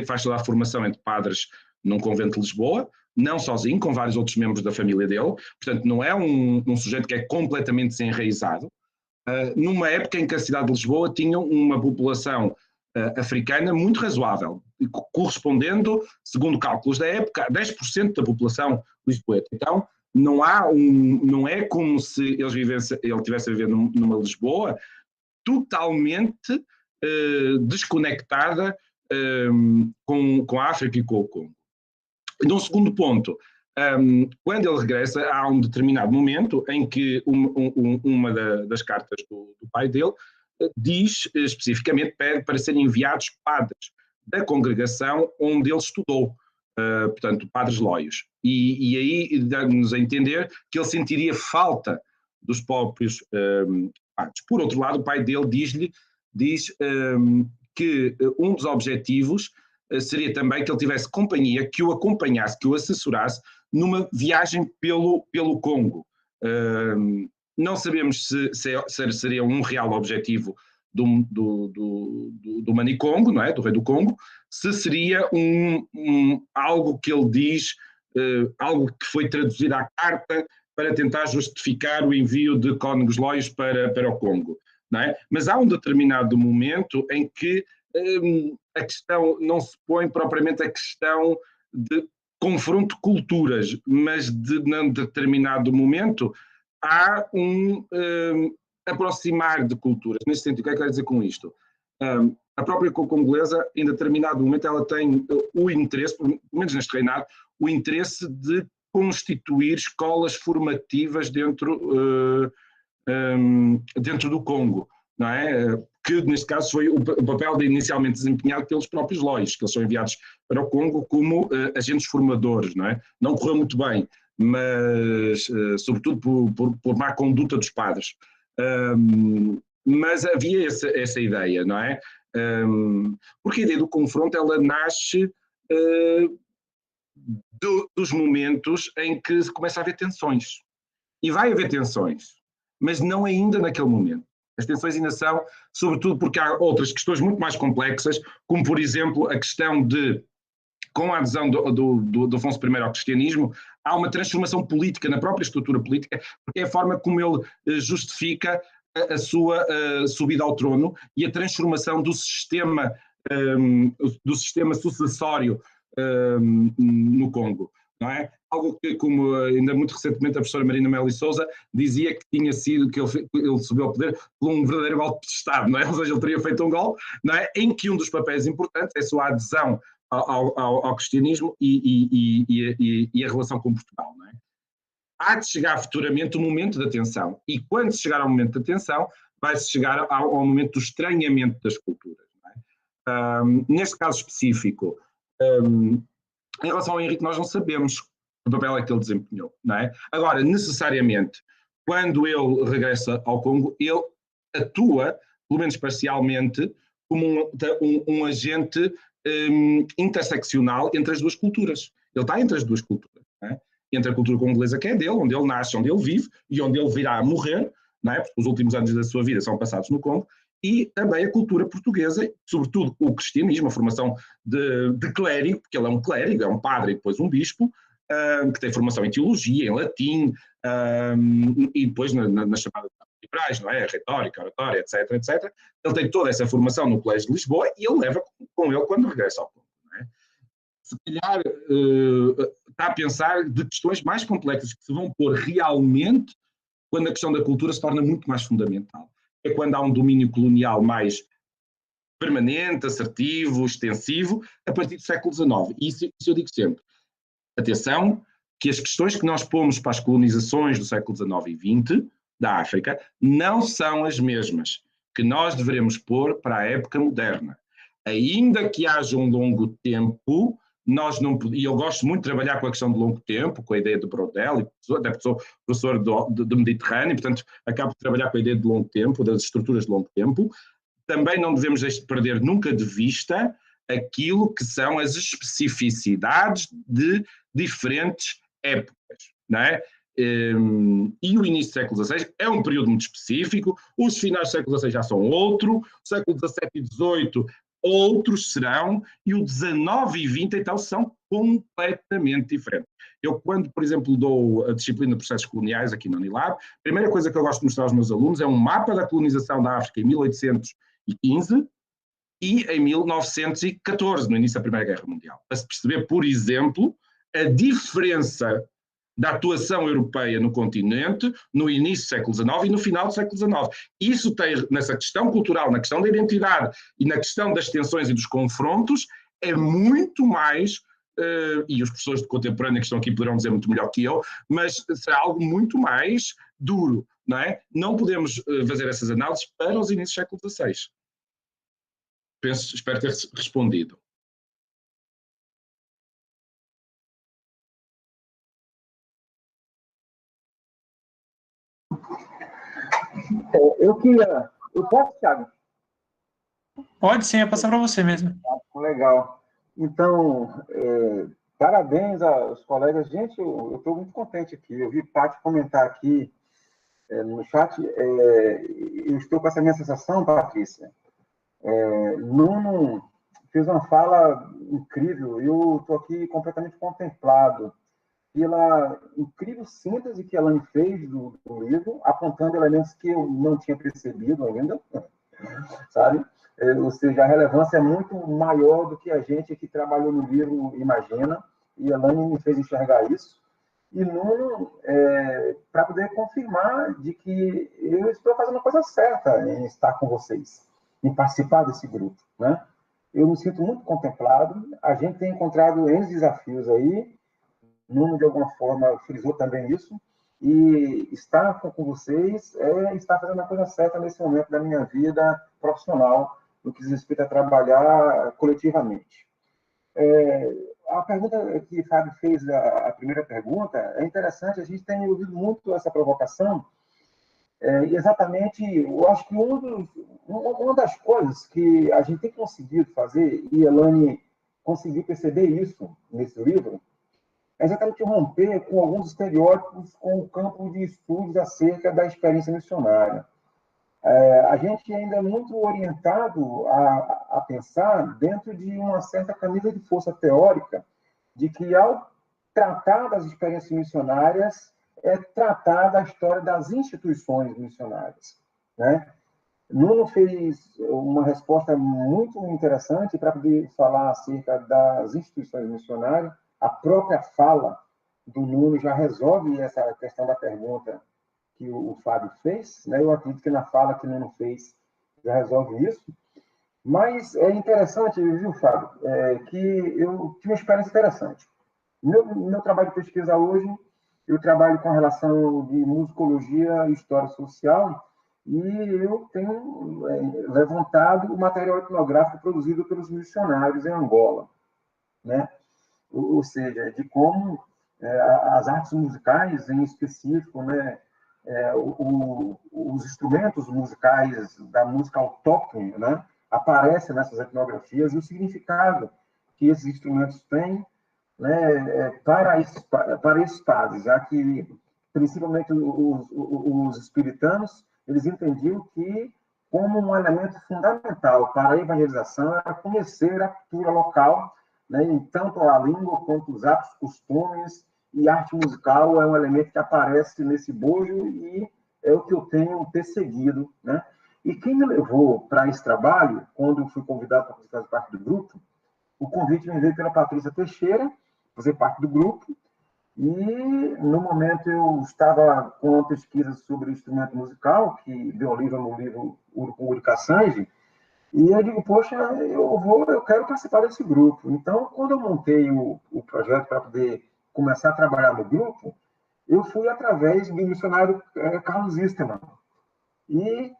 faz toda a formação entre padres num convento de Lisboa, não sozinho, com vários outros membros da família dele, portanto não é um sujeito que é completamente desenraizado, numa época em que a cidade de Lisboa tinha uma população africana muito razoável, correspondendo, segundo cálculos da época, a 10% da população lisboeta. Então, não é como se ele tivesse a viver numa Lisboa totalmente desconectada com a África e com o Congo. Num segundo ponto, quando ele regressa, há um determinado momento em que uma das cartas do pai dele diz especificamente, pede para serem enviados padres da congregação onde ele estudou, portanto, padres lóios. E aí dá-nos a entender que ele sentiria falta dos próprios padres. Por outro lado, o pai dele diz que um dos objetivos seria também que ele tivesse companhia, que o acompanhasse, que o assessorasse numa viagem pelo Congo. Não sabemos se seria um real objetivo do Manicongo, não é? Do rei do Congo, se seria algo que ele diz, algo que foi traduzido à carta para tentar justificar o envio de cônegos lóios para o Congo, não é? Mas há um determinado momento em que a questão não se põe propriamente a questão de confronto de culturas, mas num determinado momento há aproximar de culturas. Nesse sentido, o que é que eu quero dizer com isto? A própria congolesa, em determinado momento, ela tem o interesse, pelo menos neste reinado, o interesse de constituir escolas formativas dentro do Congo, não é? Que neste caso foi o papel inicialmente desempenhado pelos próprios lóios, que eles são enviados para o Congo como agentes formadores, não é? Não correu muito bem, mas sobretudo por má conduta dos padres. Mas havia essa ideia, não é? Porque a ideia do confronto, ela nasce dos momentos em que começa a haver tensões. E vai haver tensões, mas não ainda naquele momento. As tensões ainda são, sobretudo porque há outras questões muito mais complexas, como por exemplo a questão de com a adesão do Afonso I ao cristianismo, há uma transformação política na própria estrutura política, porque é a forma como ele justifica a sua subida ao trono e a transformação do sistema sucessório no Congo, não é? Algo que, como ainda muito recentemente a professora Marina Melo Sousa dizia que tinha sido, que ele subiu ao poder por um verdadeiro golpe de Estado, não é? Ou seja, ele teria feito um golpe, não é? Em que um dos papéis importantes é a sua adesão ao cristianismo e a relação com Portugal, não é? Há de chegar futuramente o momento da tensão, e quando se chegar ao momento da tensão, vai-se chegar ao momento do estranhamento das culturas, não é? Neste caso específico, em relação ao Henrique, nós não sabemos o papel é que ele desempenhou, não é? Agora, necessariamente, quando ele regressa ao Congo, ele atua, pelo menos parcialmente, como um agente interseccional entre as duas culturas. Ele está entre as duas culturas, não é? Entre a cultura congolesa, que é dele, onde ele nasce, onde ele vive e onde ele virá a morrer, não é? Porque os últimos anos da sua vida são passados no Congo, e também a cultura portuguesa, sobretudo o cristianismo, a formação de clérigo, porque ele é um clérigo, é um padre e depois um bispo, que tem formação em teologia, em latim, e depois na chamada liberais, não é? Retórica, oratória, etc, etc. Ele tem toda essa formação no Colégio de Lisboa e ele leva com ele quando regressa ao Congo, não é? Se calhar está a pensar de questões mais complexas que se vão pôr realmente quando a questão da cultura se torna muito mais fundamental. É quando há um domínio colonial mais permanente, assertivo, extensivo, a partir do século XIX. E isso eu digo sempre. Atenção, que as questões que nós pomos para as colonizações do século XIX e XX da África não são as mesmas que nós devemos pôr para a época moderna. Ainda que haja um longo tempo, nós não, e eu gosto muito de trabalhar com a questão do longo tempo, com a ideia de Brodel, até sou professor do Mediterrâneo, portanto acabo de trabalhar com a ideia de longo tempo, das estruturas de longo tempo. Também não devemos perder nunca de vista aquilo que são as especificidades de diferentes épocas, não é? E o início do século XVI é um período muito específico, os finais do século XVI já são outro, o século XVII e XVIII outros serão, e o XIX e XX então são completamente diferentes. Eu, quando, por exemplo, dou a disciplina de processos coloniais aqui na Unilab, a primeira coisa que eu gosto de mostrar aos meus alunos é um mapa da colonização da África em 1815 e em 1914, no início da Primeira Guerra Mundial, para se perceber, por exemplo, a diferença da atuação europeia no continente, no início do século XIX e no final do século XIX. Isso tem, nessa questão cultural, na questão da identidade e na questão das tensões e dos confrontos, é muito mais, e os professores de contemporânea que estão aqui poderão dizer muito melhor que eu, mas será algo muito mais duro, não é? Não podemos fazer essas análises para os inícios do século XVI. Espero ter respondido. Eu posso, Thiago? Pode sim, é passar para você mesmo. Legal. Então, parabéns aos colegas. Gente, eu estou muito contente aqui. Eu vi Paty comentar aqui no chat. Eu estou com essa minha sensação, Patrícia. Nuno fez uma fala incrível. Eu estou aqui completamente contemplado pela incrível síntese que a Elaine fez do livro, apontando elementos que eu não tinha percebido ainda, sabe? Ou seja, a relevância é muito maior do que a gente que trabalhou no livro imagina, e a Elaine me fez enxergar isso. E Nuno, para poder confirmar de que eu estou fazendo a coisa certa em estar com vocês, em participar desse grupo, né? Eu me sinto muito contemplado, a gente tem encontrado N desafios aí, Nuno, de alguma forma, frisou também isso, e estar com vocês é estar fazendo a coisa certa nesse momento da minha vida profissional, no que diz respeito a trabalhar coletivamente. A pergunta que o Fábio fez, a primeira pergunta, é interessante, a gente tem ouvido muito essa provocação, exatamente, eu acho que uma das coisas que a gente tem conseguido fazer, e Elaine conseguiu perceber isso nesse livro, é exatamente romper com alguns estereótipos com o campo de estudos acerca da experiência missionária. A gente ainda é muito orientado a pensar dentro de uma certa camisa de força teórica, de que, ao tratar das experiências missionárias, é tratar da história das instituições missionárias, né? Nuno fez uma resposta muito interessante para poder falar acerca das instituições missionárias. A própria fala do Nuno já resolve essa questão da pergunta que o Fábio fez, né? Eu acredito que na fala que o Nuno fez já resolve isso. Mas é interessante, viu, Fábio, que eu tive uma experiência interessante. Meu trabalho de pesquisa hoje, eu trabalho com a relação de musicologia e história social, e eu tenho levantado o material etnográfico produzido pelos missionários em Angola, né? Ou seja, de como as artes musicais, em específico, né, os instrumentos musicais da música autóctone, né, aparecem nessas etnografias, e o significado que esses instrumentos têm, né, para esses padres, já que, principalmente os espiritanos, eles entendiam que, como um elemento fundamental para a evangelização, era conhecer a cultura local, né, em tanto a língua quanto os hábitos, costumes, e arte musical é um elemento que aparece nesse bojo, e é o que eu tenho perseguido, né? E quem me levou para esse trabalho, quando eu fui convidado para fazer parte do grupo, o convite me veio pela Patrícia Teixeira, fazer parte do grupo, e no momento eu estava com uma pesquisa sobre instrumento musical, que deu origem no livro Urucum Caçange, e eu digo, poxa, eu quero participar desse grupo. Então, quando eu montei o projeto para poder começar a trabalhar no grupo, eu fui através do missionário Carlos Isterman. E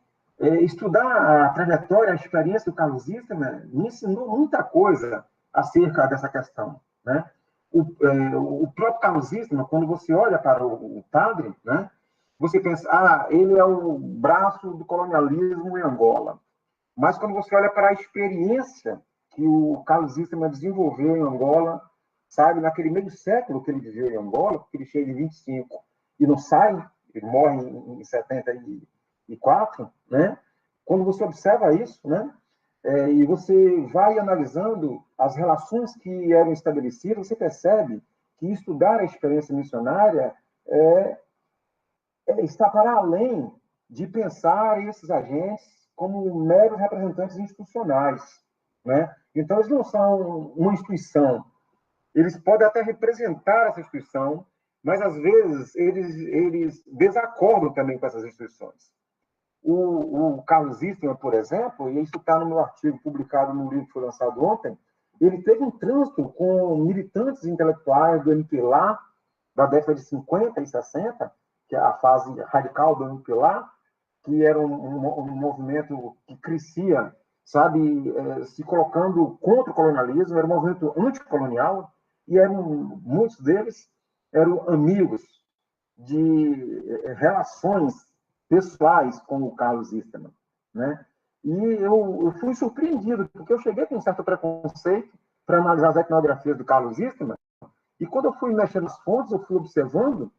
estudar a trajetória, a experiência do Carlos Isterman me ensinou muita coisa acerca dessa questão, né? O próprio Carlos Isterman, quando você olha para o padre, né, você pensa, ele é o braço do colonialismo em Angola. Mas quando você olha para a experiência que o Carlos Isterman desenvolveu em Angola, sabe, naquele meio século que ele viveu em Angola, porque ele chega em 25 e não sai, ele morre em 74, né? Quando você observa isso, né, e você vai analisando as relações que eram estabelecidas, você percebe que estudar a experiência missionária está para além de pensar esses agentes como meros representantes institucionais, né? Então, eles não são uma instituição. Eles podem até representar essa instituição, mas, às vezes, eles desacordam também com essas instituições. O Carlos Isterman, por exemplo, e isso está no meu artigo publicado no livro que foi lançado ontem, ele teve um trânsito com militantes intelectuais do MPLA, da década de 50 e 60, que é a fase radical do MPLA, que era um movimento que crescia, sabe, se colocando contra o colonialismo, era um movimento anticolonial, e muitos deles eram amigos de relações pessoais com o Carlos Isterman, né? E eu fui surpreendido, porque eu cheguei com um certo preconceito para analisar as etnografias do Carlos Isterman, e quando eu fui mexendo nas fontes, eu fui observando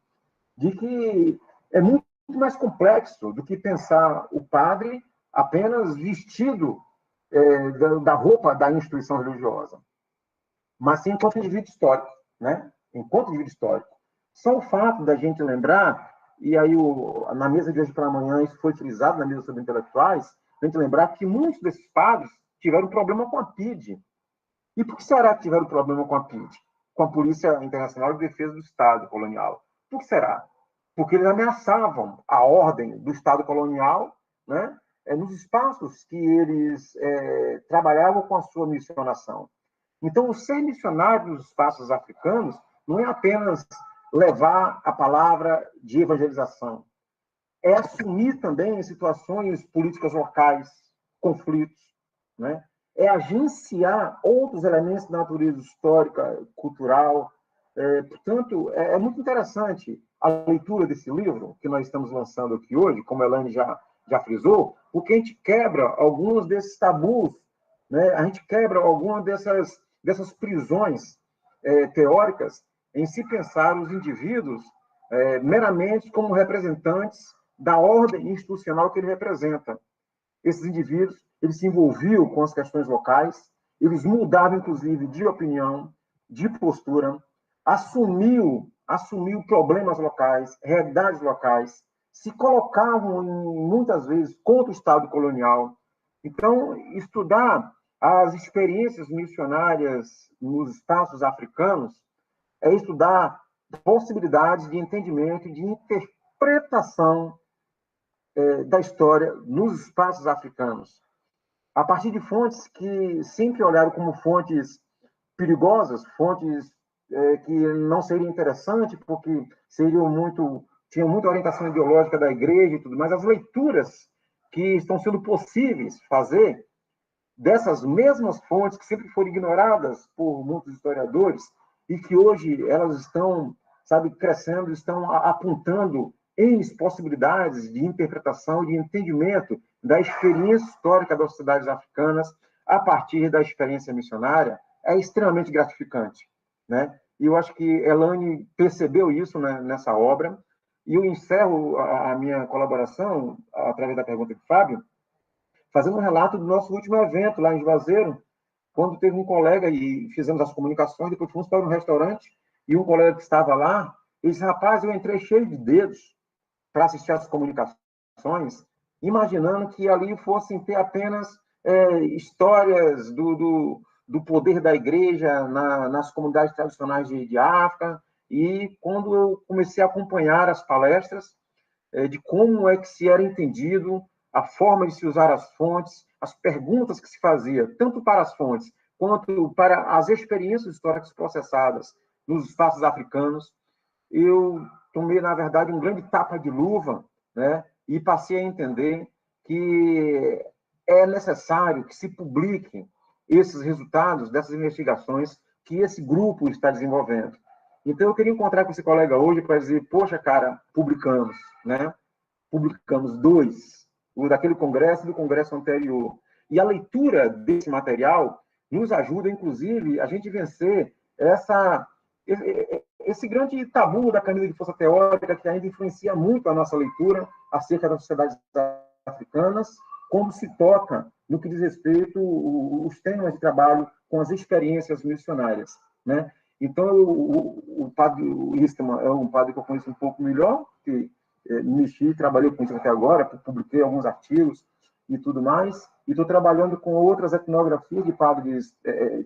de que é muito mais complexo do que pensar o padre apenas vestido da roupa da instituição religiosa, mas sim enquanto indivíduo histórico, né? Enquanto indivíduo histórico. Só o fato da gente lembrar, e aí na mesa de hoje para amanhã isso foi frisado na mesa sobre intelectuais, a gente lembrar que muitos desses padres tiveram problema com a PIDE. E por que será que tiveram problema com a PIDE? Com a Polícia Internacional de Defesa do Estado Colonial. Por que será? Porque eles ameaçavam a ordem do Estado colonial, né, nos espaços que eles trabalhavam com a sua missionação. Então, o ser missionário nos espaços africanos não é apenas levar a palavra de evangelização, é assumir também situações políticas locais, conflitos, né? É agenciar outros elementos da natureza histórica, cultural. Portanto, é muito interessante a leitura desse livro que nós estamos lançando aqui hoje, como a Elaine já frisou, porque a gente quebra alguns desses tabus, né? A gente quebra algumas dessas prisões teóricas em se pensar os indivíduos meramente como representantes da ordem institucional que ele representa. esses indivíduos, eles se envolviam com as questões locais, eles mudavam, inclusive, de opinião, de postura, assumiu problemas locais, realidades locais, se colocavam, muitas vezes, contra o Estado colonial. Então, estudar as experiências missionárias nos espaços africanos é estudar possibilidades de entendimento e de interpretação da história nos espaços africanos, a partir de fontes que sempre olharam como fontes perigosas, fontes que não seriam interessantes, porque tinham muita orientação ideológica da igreja e tudo, mas as leituras que estão sendo possíveis fazer dessas mesmas fontes que sempre foram ignoradas por muitos historiadores e que hoje elas estão, crescendo, estão apontando N possibilidades de interpretação e de entendimento da experiência histórica das sociedades africanas a partir da experiência missionária, é extremamente gratificante, né? E eu acho que Elaine percebeu isso, né, nessa obra, e eu encerro a minha colaboração, através da pergunta de Fábio, fazendo um relato do nosso último evento lá em Juazeiro, quando teve um colega e fizemos as comunicações, depois fomos para um restaurante, e um colega que estava lá, ele disse, rapaz, eu entrei cheio de dedos para assistir às comunicações, imaginando que ali fossem ter apenas histórias do poder da igreja nas comunidades tradicionais de África, e quando eu comecei a acompanhar as palestras, de como é que se era entendido, a forma de se usar as fontes, as perguntas que se fazia, tanto para as fontes, quanto para as experiências históricas processadas nos espaços africanos, eu tomei, na verdade, um grande tapa de luva, né? E passei a entender que é necessário que se publiquem esses resultados dessas investigações que esse grupo está desenvolvendo. Então, eu queria encontrar com esse colega hoje para dizer, poxa, cara, publicamos, né? Publicamos 2, o daquele congresso e do congresso anterior. E a leitura desse material nos ajuda, inclusive, a gente vencer esse grande tabu da camisa de força teórica que ainda influencia muito a nossa leitura acerca das sociedades africanas, como se toca no que diz respeito os temas de trabalho com as experiências missionárias, né? Então, o padre Istman é um padre que eu conheço um pouco melhor, que mexi, trabalhei com isso até agora, publiquei alguns artigos e tudo mais, e estou trabalhando com outras etnografias de padres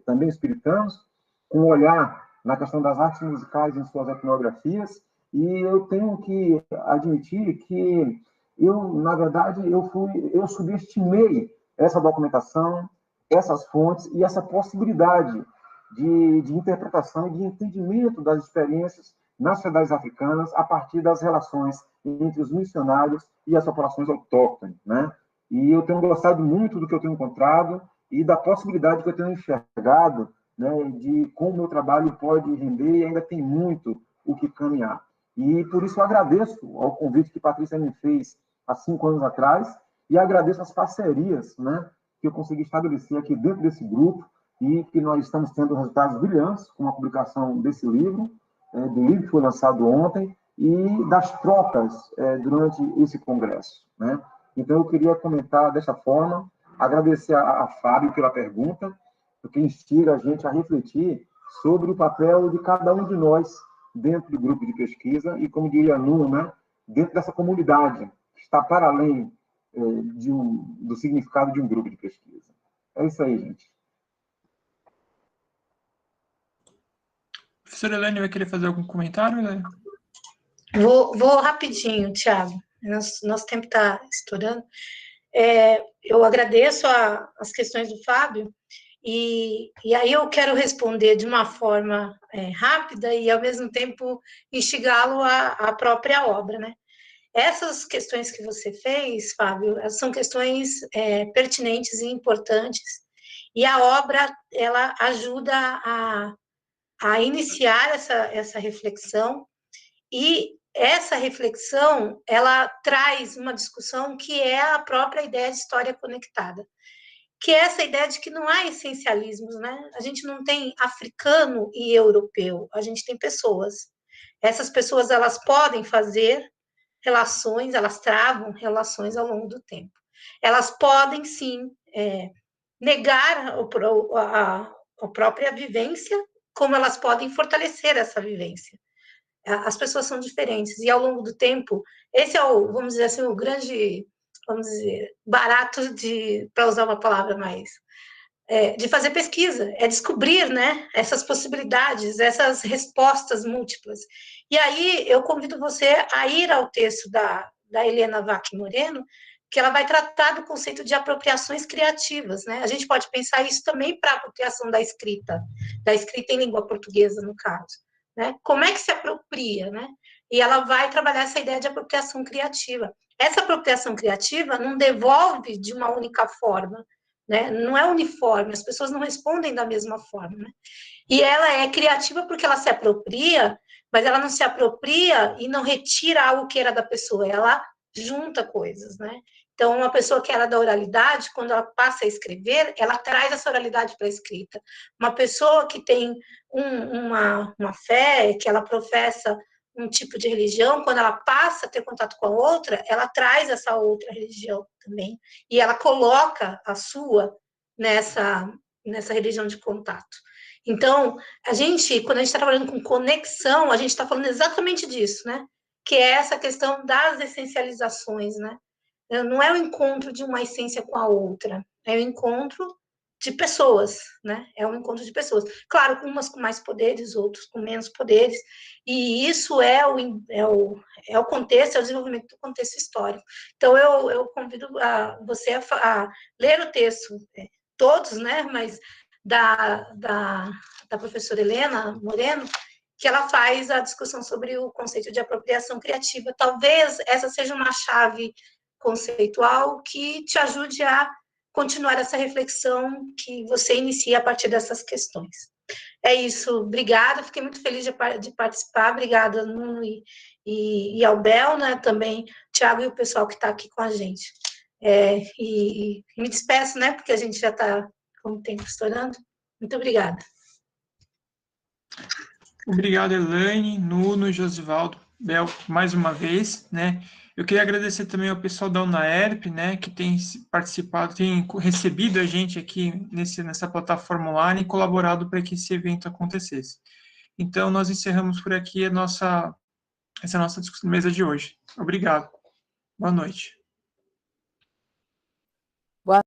também espiritanos, com um olhar na questão das artes musicais em suas etnografias, e eu tenho que admitir que eu, na verdade, eu subestimei essa documentação, essas fontes e essa possibilidade de interpretação e de entendimento das experiências nas sociedades africanas a partir das relações entre os missionários e as populações autóctones, né? E eu tenho gostado muito do que eu tenho encontrado e da possibilidade que eu tenho enxergado, né, de como o meu trabalho pode render e ainda tem muito o que caminhar. E por isso eu agradeço ao convite que Patrícia me fez há 5 anos atrás e agradeço as parcerias, né, que eu consegui estabelecer aqui dentro desse grupo e que nós estamos tendo resultados brilhantes com a publicação desse livro, do livro que foi lançado ontem e das trocas durante esse congresso, né? Então eu queria comentar dessa forma, agradecer a Fábio pela pergunta, porque instiga a gente a refletir sobre o papel de cada um de nós dentro do grupo de pesquisa e, como diria Nuno, né, dentro dessa comunidade, que está para além do significado de um grupo de pesquisa. É isso aí, gente. Professora Elaine, vai querer fazer algum comentário, Elaine? Vou rapidinho, Thiago. Nosso tempo está estourando. Eu agradeço as questões do Fábio, e aí eu quero responder de uma forma rápida e, ao mesmo tempo, instigá-lo à própria obra, né? Essas questões que você fez, Fábio, são questões pertinentes e importantes, e a obra, ela ajuda a iniciar essa reflexão, e essa reflexão, ela traz uma discussão que é a própria ideia de história conectada, que é essa ideia de que não há essencialismos, né? A gente não tem africano e europeu, a gente tem pessoas. Essas pessoas, elas podem fazer relações, elas travam relações ao longo do tempo. Elas podem, sim, negar a própria vivência, como elas podem fortalecer essa vivência. As pessoas são diferentes, e ao longo do tempo, esse é o, vamos dizer assim, o grande, vamos dizer, barato para usar uma palavra mais, de fazer pesquisa, é descobrir, né, essas possibilidades, essas respostas múltiplas. E aí eu convido você a ir ao texto da Helena Vaque Moreno, que ela vai tratar do conceito de apropriações criativas, né? A gente pode pensar isso também para a apropriação da escrita em língua portuguesa, no caso, né? Como é que se apropria, né? E ela vai trabalhar essa ideia de apropriação criativa. Essa apropriação criativa não devolve de uma única forma, né? Não é uniforme, as pessoas não respondem da mesma forma, né? E ela é criativa porque ela se apropria, mas ela não se apropria e não retira algo que era da pessoa, ela junta coisas, né? Então, uma pessoa que era da oralidade, quando ela passa a escrever, ela traz essa oralidade para a escrita. Uma pessoa que tem uma fé, que ela professa um tipo de religião, quando ela passa a ter contato com a outra, ela traz essa outra religião também. E ela coloca a sua nessa religião de contato. Então, quando a gente está trabalhando com conexão, a gente está falando exatamente disso, né? Que é essa questão das essencializações, né? Não é o encontro de uma essência com a outra, é o encontro de pessoas, né? É um encontro de pessoas. Claro, umas com mais poderes, outros com menos poderes, e isso é o contexto, é o desenvolvimento do contexto histórico. Então, eu convido você a ler o texto, todos, né? Mas da professora Helena Moreno, que ela faz a discussão sobre o conceito de apropriação criativa. Talvez essa seja uma chave conceitual que te ajude a continuar essa reflexão que você inicia a partir dessas questões. É isso, obrigada, fiquei muito feliz de participar, obrigada, Nuno e Albel, né, também, Tiago e o pessoal que está aqui com a gente. E me despeço, né, porque a gente já está com o tempo estourando. Muito obrigada. Obrigado, Elaine, Nuno, Josivaldo, Bel, mais uma vez, né? Eu queria agradecer também ao pessoal da UNAERP, né, que tem participado, tem recebido a gente aqui nessa plataforma online e colaborado para que esse evento acontecesse. Então, nós encerramos por aqui essa nossa mesa de hoje. Obrigado. Boa noite. Boa